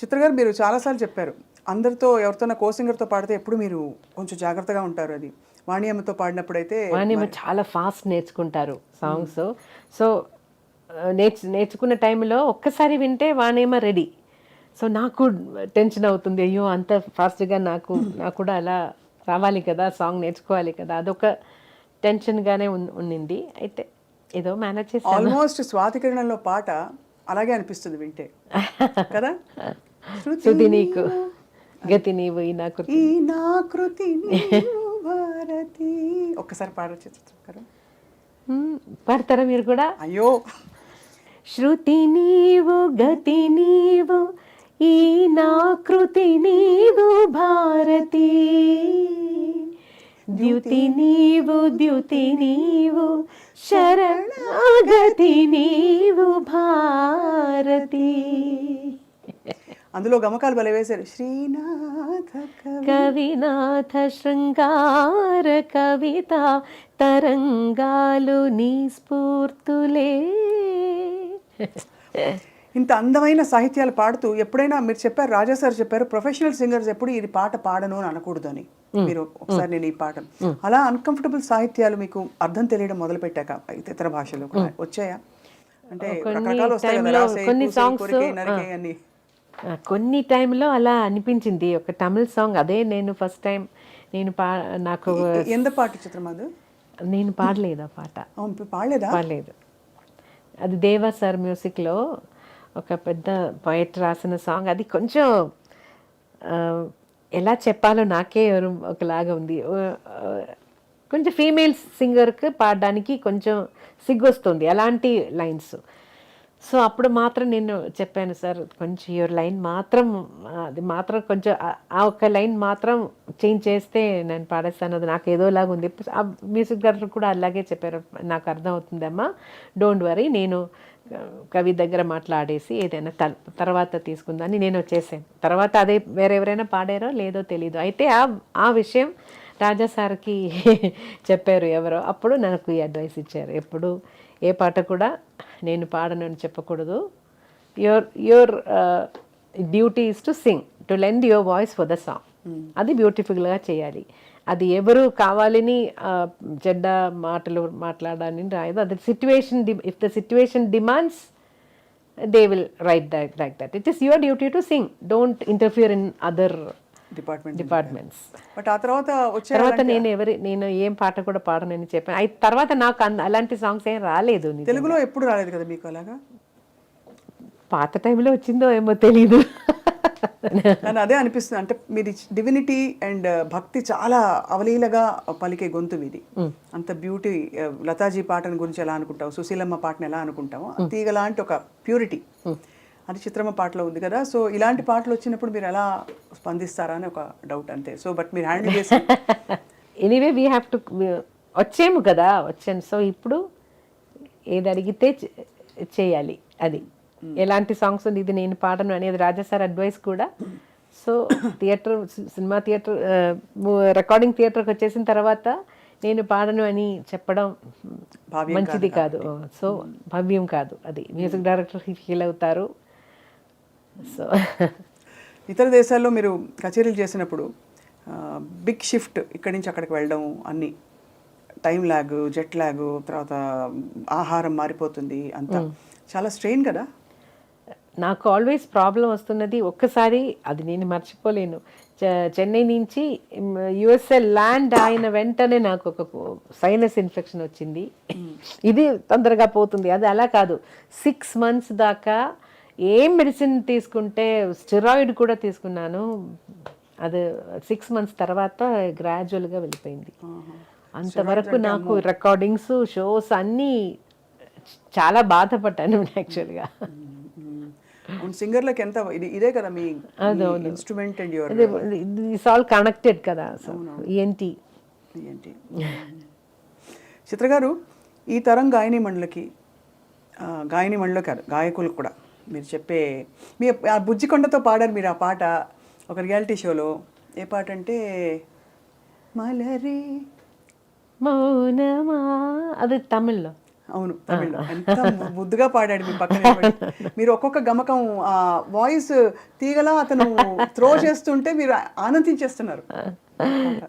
చిత్ర గారు, మీరు చాలాసార్లు చెప్పారు అందరితో ఎవరితోనా సింగర్తో పాడితే ఎప్పుడు మీరు కొంచెం జాగ్రత్తగా ఉంటారు. అది వాణియమ్మతో పాడినప్పుడు అయితే వాణియమ్మ చాలా ఫాస్ట్ నేర్చుకుంటారు సాంగ్స్. సో నేర్చుకున్న టైంలో ఒక్కసారి వింటే వాణియమ్మ రెడీ. సో నాకు టెన్షన్ అవుతుంది, అయ్యో అంత ఫాస్ట్గా నాకు కూడా అలా రావాలి కదా, సాంగ్ నేర్చుకోవాలి కదా, అదొక టెన్షన్గానే ఉన్నింది. అయితే ఏదో మేనేజ్ చేసి ఆల్మోస్ట్ స్వాతికిరణంలో పాట అలాగే అనిపిస్తుంది వింటే కదా. శృతి నీకు గతి నీవు ఈ నాకృతి భారతి. ఒక్కసారి పాడొచ్చు చిత్రం? పాడతారా మీరు కూడా? అయ్యో. శృతి నీవు గతి నీవు ఈ నాకృతి నీవు భారతి, ద్యుతి నీవు శరణాగతి నీవు భారతి. అందులో గమకాలు భలే వేశారు. శ్రీనాథ కవినాథ శృంగార కవిత తరంగాలు నీ స్ఫూర్తులే. ఇంత అందమైన సాహిత్యాలు పాడుతూ ఎప్పుడైనా మీరు చెప్పారు, రాజా సార్ చెప్పారు, ప్రొఫెషనల్ సింగర్స్ ఎప్పుడు ఇది పాట పాడను అని అనకూడదు అని. మీరు ఒకసారి నేను ఈ పాట అలా అన్కంఫర్టబుల్ సాహిత్యాలు మీకు అర్థం తెలియడం మొదలు పెట్టాక ఇతర భాషలో వచ్చాయా? అంటే రకరకాలు వస్తాయి కదా, కొన్ని సాంగ్స్ కొన్ని టైంలో అలా అనిపించింది. ఒక తమిళ సాంగ్ అదే నేను ఫస్ట్ టైం నాకు ఎంత పాట చిత్రం అది? నేను పాడలేదు ఆ పాట. పాడలేదు. అది దేవా సార్ మ్యూజిక్లో ఒక పెద్ద పోయిట్ రాసిన సాంగ్. అది కొంచెం ఎలా చెప్పాలో నాకే ఒకలాగా ఉంది. కొంచెం ఫీమేల్ సింగర్కి పాడడానికి కొంచెం సిగ్గొస్తుంది అలాంటి లైన్స్. సో అప్పుడు మాత్రం నేను చెప్పాను, సార్ కొంచెం ఈ లైన్ మాత్రం అది మాత్రం కొంచెం ఆ ఒక్క లైన్ మాత్రం చేంజ్ చేస్తే నేను పాడేస్తాను, అది నాకు ఏదోలాగా ఉంది. ఆ మ్యూజిక్ డైరెక్టర్ కూడా అలాగే చెప్పారు, నాకు అర్థం అవుతుందమ్మా, డోంట్ వరీ, నేను కవి దగ్గర మాట్లాడేసి ఏదైనా తర్వాత తీసుకుందని నేను వచ్చేసాను. తర్వాత అదే వేరెవరైనా పాడారో లేదో తెలీదు. అయితే ఆ విషయం రాజా సార్కి చెప్పారు ఎవరో, అప్పుడు నాకు ఈ అడ్వైస్ ఇచ్చారు, ఎప్పుడు ఏ పాట కూడా నేను పాడను అని చెప్పకూడదు, duty is to sing, to lend your voice for the song. అది బ్యూటిఫుల్గా చేయాలి. అది ఎవరు కావాలని చెడ్డ మాటలు మాట్లాడాలని రాయదు. అది situation, if the situation demands they will write like that. It is your duty to sing, don't interfere in other departments. But ఆ తర్వాత తర్వాత నేను ఏం పాట కూడా పాడనని చెప్పాను. తర్వాత నాకు అలాంటి సాంగ్స్ ఏం రాలేదు. తెలుగులో ఎప్పుడు రాలేదు కదా మీకు అలాగా? పాత టైంలో వచ్చిందో ఏమో తెలీదు. కానీ అదే అనిపిస్తుంది, అంటే మీది డివినిటీ అండ్ భక్తి చాలా అవలీలగా పలికే గొంతు మీది. అంత బ్యూటీ. లతాజీ పాటను గురించి ఎలా అనుకుంటావు, సుశీలమ్మ పాటను ఎలా అనుకుంటాము, తీగ లాంటి ఒక ప్యూరిటీ అది చిత్రమ్మ పాటలో ఉంది కదా. సో ఇలాంటి పాటలు వచ్చినప్పుడు మీరు ఎలా స్పందిస్తారా అని ఒక డౌట్ అంతే. సో బట్ మీరు హ్యాండిల్ చేసి ఎనీవే వీ హ్యావ్ టు, వచ్చాము కదా, వచ్చాను. సో ఇప్పుడు ఏది అడిగితే చేయాలి. అది ఎలాంటి సాంగ్స్ ఉంది, ఇది నేను పాడను అనేది రాజా సార్ అడ్వైస్ కూడా. సో సినిమా థియేటర్, రికార్డింగ్ థియేటర్కి వచ్చేసిన తర్వాత నేను పాడను అని చెప్పడం మంచిది కాదు. సో భవ్యం కాదు. అది మ్యూజిక్ డైరెక్టర్ ఫీల్ అవుతారు. సో ఇతర దేశాల్లో మీరు కచేరీలు చేసినప్పుడు బిగ్ షిఫ్ట్, ఇక్కడి నుంచి అక్కడికి వెళ్ళడం, అన్ని టైం ల్యాగ్, జెట్ ల్యాగ్, తర్వాత ఆహారం మారిపోతుంది, అంతా చాలా స్ట్రెయిన్ కదా. నాకు ఆల్వేస్ ప్రాబ్లం వస్తున్నది, ఒక్కసారి అది నేను మర్చిపోలేను. చెన్నై నుంచి యుఎస్ఏ ల్యాండ్ అయిన వెంటనే నాకు ఒక సైనస్ ఇన్ఫెక్షన్ వచ్చింది. ఇది తొందరగా పోతుంది, అది అలా కాదు. 6 months దాకా ఏం మెడిసిన్ తీసుకుంటే, స్టెరాయిడ్ కూడా తీసుకున్నాను. అది 6 months తర్వాత గ్రాడ్యువల్గా వెళ్ళిపోయింది. అంతవరకు నాకు రికార్డింగ్స్, షోస్ అన్నీ చాలా బాధపడ్డాను యాక్చువల్గా. సింగర్లకు ఎంత ఇదే కదా మీ instrument and your it's all connected కదా. సో ఏంటి చిత్ర గారు, ఈ తరం గాయని మండలిలో కాదు, గాయకులకు కూడా మీరు చెప్పే, మీ ఆ బుజ్జికొండతో పాడారు మీరు ఆ పాట ఒక రియాలిటీ షోలో. ఏ పాట అంటే మలరి మౌనమా, అది తమిళ్లో. అవును, తమిళ్లో. ఎంత ముద్దుగా పాడాడు మీ పక్కన. మీరు ఒక్కొక్క గమకం ఆ వాయిస్ తీగలా అతను త్రో చేస్తుంటే మీరు ఆనందించేస్తున్నారు.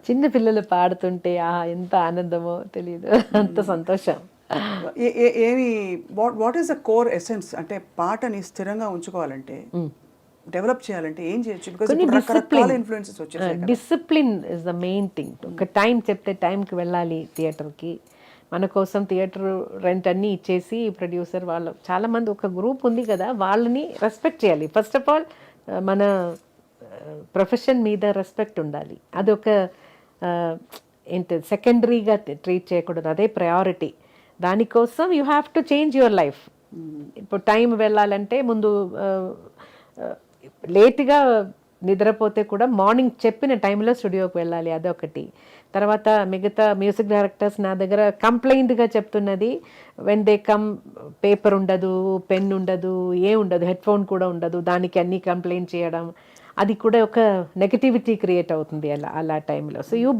చిన్న పిల్లలు పాడుతుంటే ఎంత ఆనందమో తెలియదు, అంత సంతోషం. ఏమి what is the core essence? అంటే పాటని స్థిరంగా ఉంచుకోవాలంటే, డెవలప్ చేయాలంటే ఏం చేయొచ్చు? బికాజ్ రకరకాల ఇన్ఫ్లుయెన్సెస్ వచ్చేసాయి. Discipline is the main thing. ఒక టైం చెప్తే టైంకి వెళ్ళాలి థియేటర్కి. మన కోసం థియేటర్ రెంట్ అన్నీ ఇచ్చేసి ప్రొడ్యూసర్ వాళ్ళు చాలామంది ఒక గ్రూప్ ఉంది కదా, వాళ్ళని రెస్పెక్ట్ చేయాలి. ఫస్ట్ ఆఫ్ ఆల్ మన ప్రొఫెషన్ మీద రెస్పెక్ట్ ఉండాలి. అదొక ఏంటి సెకండరీగా ట్రీట్ చేయకూడదు, అదే ప్రయారిటీ. దానికోసం you have to change your life. ఇప్పుడు టైం వెళ్ళాలంటే ముందు లేట్గా నిద్రపోతే కూడా మార్నింగ్ చెప్పిన టైంలో స్టూడియోకి వెళ్ళాలి, అదొకటి. తర్వాత మిగతా మ్యూజిక్ డైరెక్టర్స్ నా దగ్గర కంప్లైంట్గా చెప్తున్నది, వెన్ దే కమ్ పేపర్ ఉండదు, పెన్ ఉండదు, ఉండదు, హెడ్ ఫోన్ కూడా ఉండదు, దానికి అన్నీ కంప్లైంట్ చేయడం, అది కూడా ఒక నెగటివిటీ క్రియేట్ అవుతుంది అలా టైంలో. So you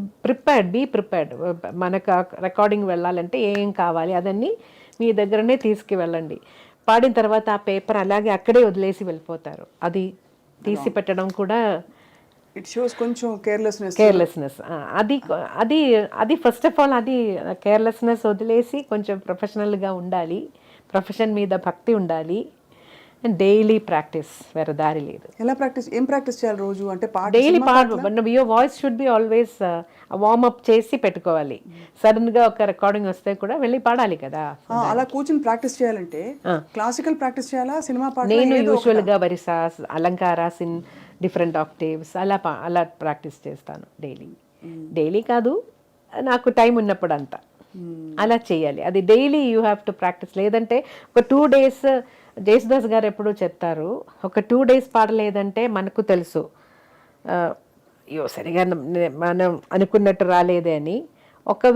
be prepared. మనకు రికార్డింగ్ వెళ్ళాలంటే ఏం కావాలి అదన్నీ మీ దగ్గరనే తీసుకువెళ్ళండి. పాడిన తర్వాత ఆ పేపర్ అలాగే అక్కడే వదిలేసి వెళ్ళిపోతారు. అది తీసి పెట్టడం కూడా ఇట్ షోస్ కొంచెం కేర్లెస్నెస్. అది ఫస్ట్ ఆఫ్ ఆల్ అది కేర్లెస్నెస్ వదిలేసి కొంచెం ప్రొఫెషనల్గా ఉండాలి, ప్రొఫెషన్ మీద భక్తి ఉండాలి. అండ్ డైలీ ప్రాక్టీస్, వేరే దారి లేదు. ఎలా ప్రాక్టీస్? ఏం ప్రాక్టీస్ చేయాలి రోజు? అంటే daily your voice should be always warm up చేసి పెట్టుకోవాలి. సడన్గా ఒక రికార్డింగ్ వస్తే కూడా వెళ్ళి పాడాలి కదా. అలా కూర్చొని ప్రాక్టీస్ చేయాలంటే క్లాసికల్ ప్రాక్టీస్ చేయాలా, సినిమా పాట? నేను యూజువల్గా వరిసాస్, అలంకారాస్ ఇన్ డిఫరెంట్ ఆక్టేవ్స్ అలా ప్రాక్టీస్ చేస్తాను డైలీ కాదు, నాకు టైం ఉన్నప్పుడు అంతా అలా చేయాలి. అది daily you have to practice. లేదంటే ఒక 2 days, జేసుదాస్ గారు ఎప్పుడూ చెప్తారు, ఒక 2 days పాడలేదంటే మనకు తెలుసు సరిగా మనం అనుకున్నట్టు రాలేదే అని. ఒక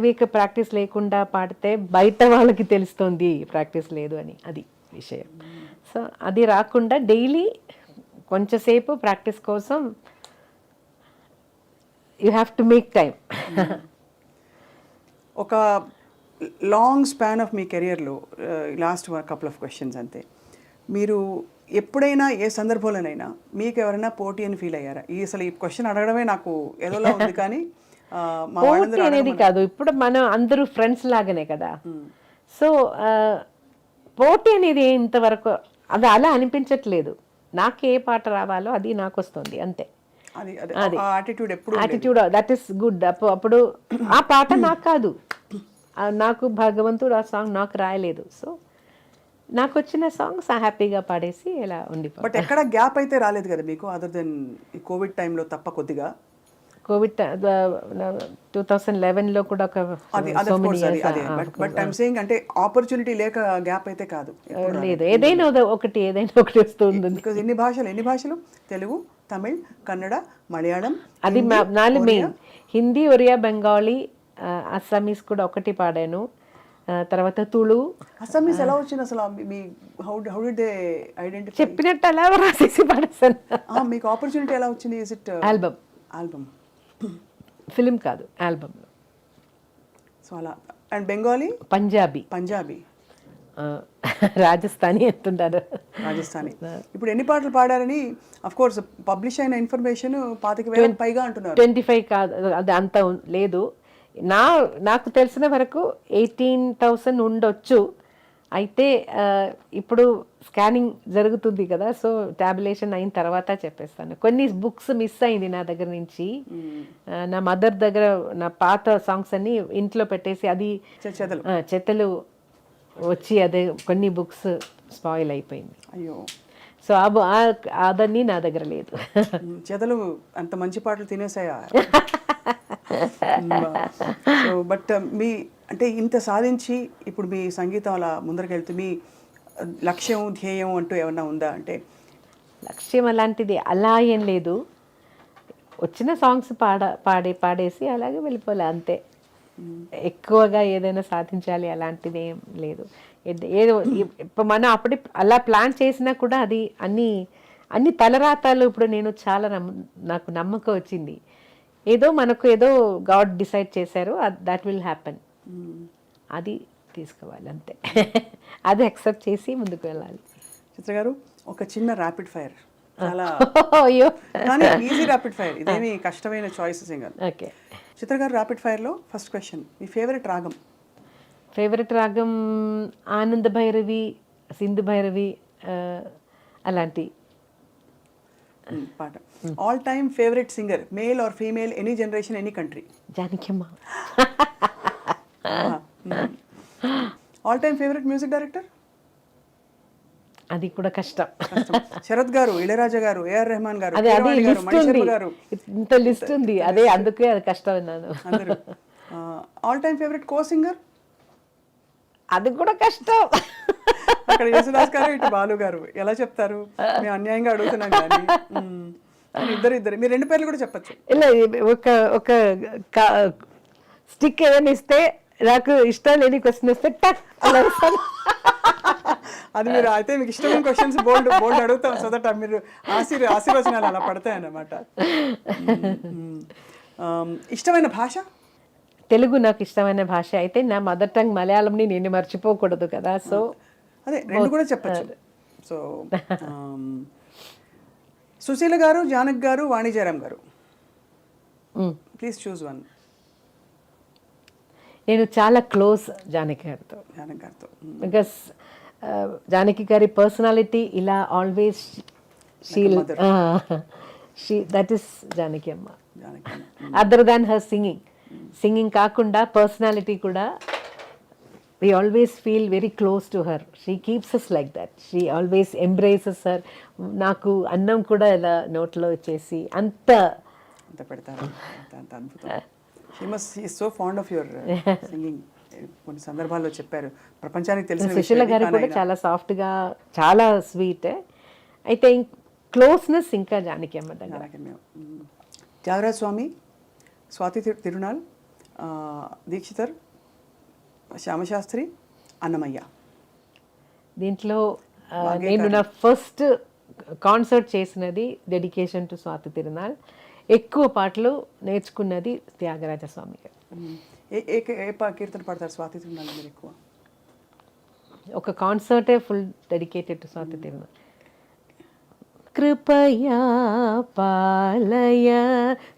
వీక్ ప్రాక్టీస్ లేకుండా పాడితే బయట వాళ్ళకి తెలుస్తుంది ప్రాక్టీస్ లేదు అని, అది విషయం. సో అది రాకుండా డైలీ కొంచెంసేపు ప్రాక్టీస్ కోసం you have to make time. ఒక లాంగ్ స్పాన్ ఆఫ్ మీ కెరియర్లో లాస్ట్ కపుల్ ఆఫ్ క్వశ్చన్స్ అంతే. మీరు ఎప్పుడైనా ఏ సందర్భంలోనైనా మీకు ఎవరైనా పోటీ అని ఫీల్ అయ్యారా? అసలు ఈ క్వశ్చన్ అడగడమే నాకు ఏదోలా ఉంది కానీ మా పోటీ వాళ్ళందరూ అనేది కాదు, ఇప్పుడు మనం అందరూ ఫ్రెండ్స్ లాగానే కదా. సో పోటీ అనేది ఇంతవరకు అది అలా అనిపించట్లేదు. నాకు ఏ పాట రావాలో అది నాకు వస్తుంది అంతే. అది యాటిట్యూడ్ ఎప్పుడు యాటిట్యూడ్ దట్ ఈస్ గుడ్. అప్పుడు ఆ పాట నాకు కాదు, నాకు భగవంతుడు ఆ సాంగ్ నాకు రాయలేదు. సో నాకు వచ్చిన సాంగ్స్ హ్యాపీగా పాడేసి ఇలా ఉండిపో. బట్ ఎక్కడ గ్యాప్ అయితే రాలేదు కదా మీకు, అదర్ దెన్ ఈ కోవిడ్ టైంలో తప్ప కొద్దిగా. కోవిడ్ 2011లో కూడా ఒక బట్ ఐమ్ సేయింగ్ అంటే ఆపర్చునిటీ లేక గ్యాప్ అయితే కాదు లేదు. ఏదైనా ఒకటి వస్తుంది. బికాజ్ ఎన్ని భాషలు? తెలుగు, తమిళ్, కన్నడ, మలయాళం, అది నాలుగు మెయిన్. హిందీ, ఒరియా, బెంగాలీ, అస్సామీస్ కూడా ఒకటి పాడాను. తర్వాత తుళు. అస్సామీస్ ఎలా వచ్చింది అసలు? Me how did they identify? చెప్పినట్టు అలా రాసేసి పాడేసాను. మీకు ఆపర్చునిటీ ఎలా వచ్చింది? Is it album? ఫిలిం కాదు, ఆల్బమ్. సో అలా. అండ్ బెంగాలీ, పంజాబీ, రాజస్థానీ అంటుంటారు. రాజస్థానీ. ఇప్పుడు ఎన్ని పాటలు పాడారని అఫ్ కోర్స్ పబ్లిష్ అయిన ఇన్ఫర్మేషన్ 25,000 పైగా అంటున్నారు. 25 కాదు, అది అంత లేదు. నాకు తెలిసిన వరకు 18,000 ఉండొచ్చు. అయితే ఇప్పుడు స్కానింగ్ జరుగుతుంది కదా, సో టాబ్యులేషన్ అయిన తర్వాత చెప్పేస్తాను. కొన్ని బుక్స్ మిస్ అయింది నా దగ్గర నుంచి. నా మదర్ దగ్గర నా పాత సాంగ్స్ అన్ని ఇంట్లో పెట్టేసి అది చెత్తలు వచ్చి అదే కొన్ని బుక్స్ స్పాయిల్ అయిపోయింది. అయ్యో. సో అదన్నీ నా దగ్గర లేదు. చెదలు అంత మంచి పాటలు తినేసాయా? సో బట్ మీ అంటే ఇంత సాధించి ఇప్పుడు మీ సంగీతం అలా ముందరకెళ్తూ మీ లక్ష్యం, ధ్యేయం అంటూ ఏమన్నా ఉందా? అంటే లక్ష్యం అలాంటిది అలా ఏం లేదు. వచ్చిన సాంగ్స్ పాడేసి అలాగే వెళ్ళిపోలే అంతే. ఎక్కువగా ఏదైనా సాధించాలి అలాంటిది ఏం లేదు. ఏదో ఇప్పుడు మనం అప్పుడు అలా ప్లాన్ చేసినా కూడా అది అన్ని తలరాతాలు ఇప్పుడు నేను చాలా నాకు నమ్మకం వచ్చింది. మనకు ఏదో గాడ్ డిసైడ్ చేశారు, దట్ విల్ హ్యాపెన్. అది తీసుకోవాలి అంతే. అది యాక్సెప్ట్ చేసి ముందుకు వెళ్ళాలి. చిత్ర గారు, ఒక చిన్న ర్యాపిడ్ ఫైర్, చాలా అయ్యో కానీ ఈజీ ర్యాపిడ్ ఫైర్, ఇదేమి కష్టమైన చాయిసెస్ ఏం కాదు. ఓకే. చిత్ర గారు, ర్యాపిడ్ ఫైర్లో ఫస్ట్ క్వశ్చన్, మీ ఫేవరెట్ రాగం? ఫేవరెట్ రాగం ఆనంద భైరవి, సింధు భైరవి, అలాంటి పాట. All time favourite singer, male or female, any generation, any country? Janakamma. All time favourite music director? అది కూడా కష్టం. శరత్ గారు, ఇళయరాజా గారు, ఏఆర్ రెహమాన్ గారు, గారు, ఇంత లిస్ట్ ఉంది. అదే అందుకే అది కష్టం అన్నాను. All time favourite co singer? అది కూడా కష్టం. అక్కడ యేసుదాస్ గారు, ఇటు బాలు గారు. ఎలా చెప్తారు? మేము అన్యాయంగా అడుగుతున్నాం కానీ ఇద్దరు మీరు 2 పేర్లు కూడా చెప్పచ్చు. ఇలా ఒక స్టిక్ ఏదైనా ఇస్తే, నాకు ఇష్టం లేని క్వశ్చన్ ఇస్తే టక్ అలా ఇస్తాను. అది మీరు అయితే మీకు ఇష్టమైన క్వశ్చన్స్ బోల్డ్ అడుగుతాం, సో దట్ మీరు ఆశీర్వచనాలు అలా పడతాయి అన్నమాట. ఇష్టమైన భాష? తెలుగు నాకు ఇష్టమైన భాష. అయితే నా మదర్ టంగ్ మలయాళంని నేను మర్చిపోకూడదు కదా, సో అదే 2 కూడా చెప్పచ్చు. సో సుశీల గారు, జానక్ గారు, వాణి జయరాం గారు, ప్లీజ్ చూస్ వన్. నేను చాలా క్లోజ్ జానకి గారితో. బికాస్ జానకి గారి పర్సనాలిటీ ఇలా ఆల్వేస్ దట్ ఈస్ జానకి అమ్మ. అదర్ దాన్ హర్ సింగింగ్ కాకుండా పర్సనాలిటీ కూడా we always feel very close to her. She keeps us like that. She always embraces her. నాకు అన్నం కూడా ఇలా నోట్లో వచ్చేసి అంత పెడతారు. అంత అద్భుతం. She is so fond of your singing. కొన్ని సందర్భాల్లో చెప్పారు, ప్రపంచానికి తెలిసిన విషయం. సుశీల గారు కూడా చాలా సాఫ్ట్గా, చాలా స్వీట్. అయితే క్లోజ్నెస్ ఇంకా జానకి అమ్మ దగ్గర. త్యాగరాజ స్వామి, స్వాతి తిరునాల్, దీక్షితర్, శ్యామశాస్త్రి, అన్నమయ్య. దీంట్లో నేను నా ఫస్ట్ కాన్సర్ట్ చేసినది డెడికేషన్ టు స్వాతి తిరునాల్. ఎక్కువ పాటలు నేర్చుకున్నది త్యాగరాజ స్వామి గారు. ఏ కీర్తన పాడతారు స్వాతి తిరునాల్ మీరు ఎక్కువ? ఒక కాన్సర్టే full dedicated to Swathi Thirunal. కృపయా పాలయ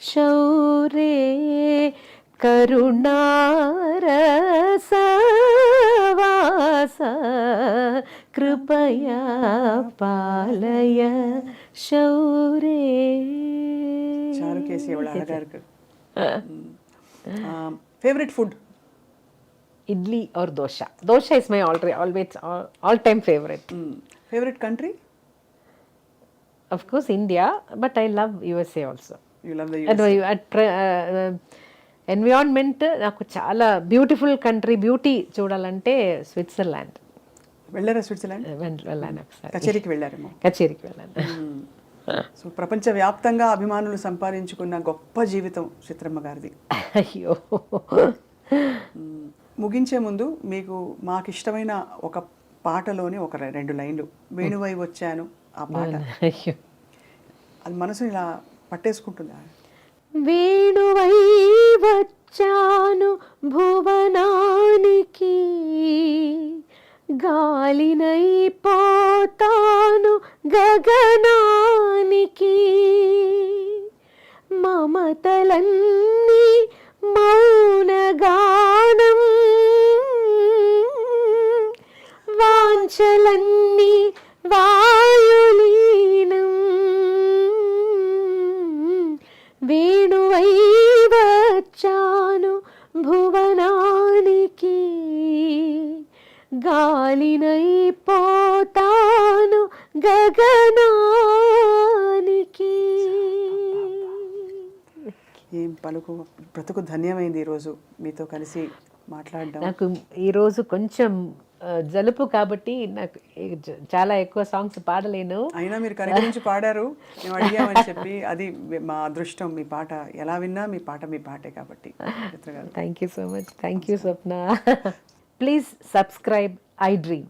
శౌరే కరుణారసవాస కృపయా పాలయ శౌరే. చారు కేసి ఎవరు అడగారు. Favourite food? Idli or dosa. Dosa is my always all time favourite. Favourite country? Of course India, but I love USA also. You love the And environment నాకు చాలా బ్యూటిఫుల్ కంట్రీ, బ్యూటీ చూడాలంటే స్విట్జర్లాండ్. వెళ్ళారా స్విట్జర్లాండ్? వెళ్ళాను ఒకసారి. కచేరీకి వెళ్ళారేమో. కచేరీకి వెళ్ళాను. సో ప్రపంచవ్యాప్తంగా అభిమానులు సంపాదించుకున్న గొప్ప జీవితం చిత్రమ్మ గారిది. అయ్యో. ముగించే ముందు మీకు మాకు ఇష్టమైన ఒక పాటలోని ఒక 2 లైన్లు, వేణువై వచ్చాను ఆ పాట, అయ్యో, అది మనసుని ఇలా పట్టేసుకుంటుంది. వేణువై వచ్చాను భువనానికి, గాలినై పోతాను గగనానికి, మమతలన్నీ మౌనగానం, వాంఛలన్నీ వాయులీనం, వేణువై వచ్చాను భువనానికి, గాలినై పోతాను గగనానికి. ఏం పలుకు, బ్రతుకు ధన్యమైంది ఈరోజు మీతో కలిసి మాట్లాడడం. నాకు ఈరోజు కొంచెం జలుపు కాబట్టి నాకు చాలా ఎక్కువ సాంగ్స్ పాడలేను. అయినా మీరు కనికరించి పాడారు, మేము అడిగామని చెప్పి, అది మా అదృష్టం. మీ పాట ఎలా విన్నా మీ పాటే కాబట్టి. Thank you so much. Thank you Swapna. Please subscribe I dream.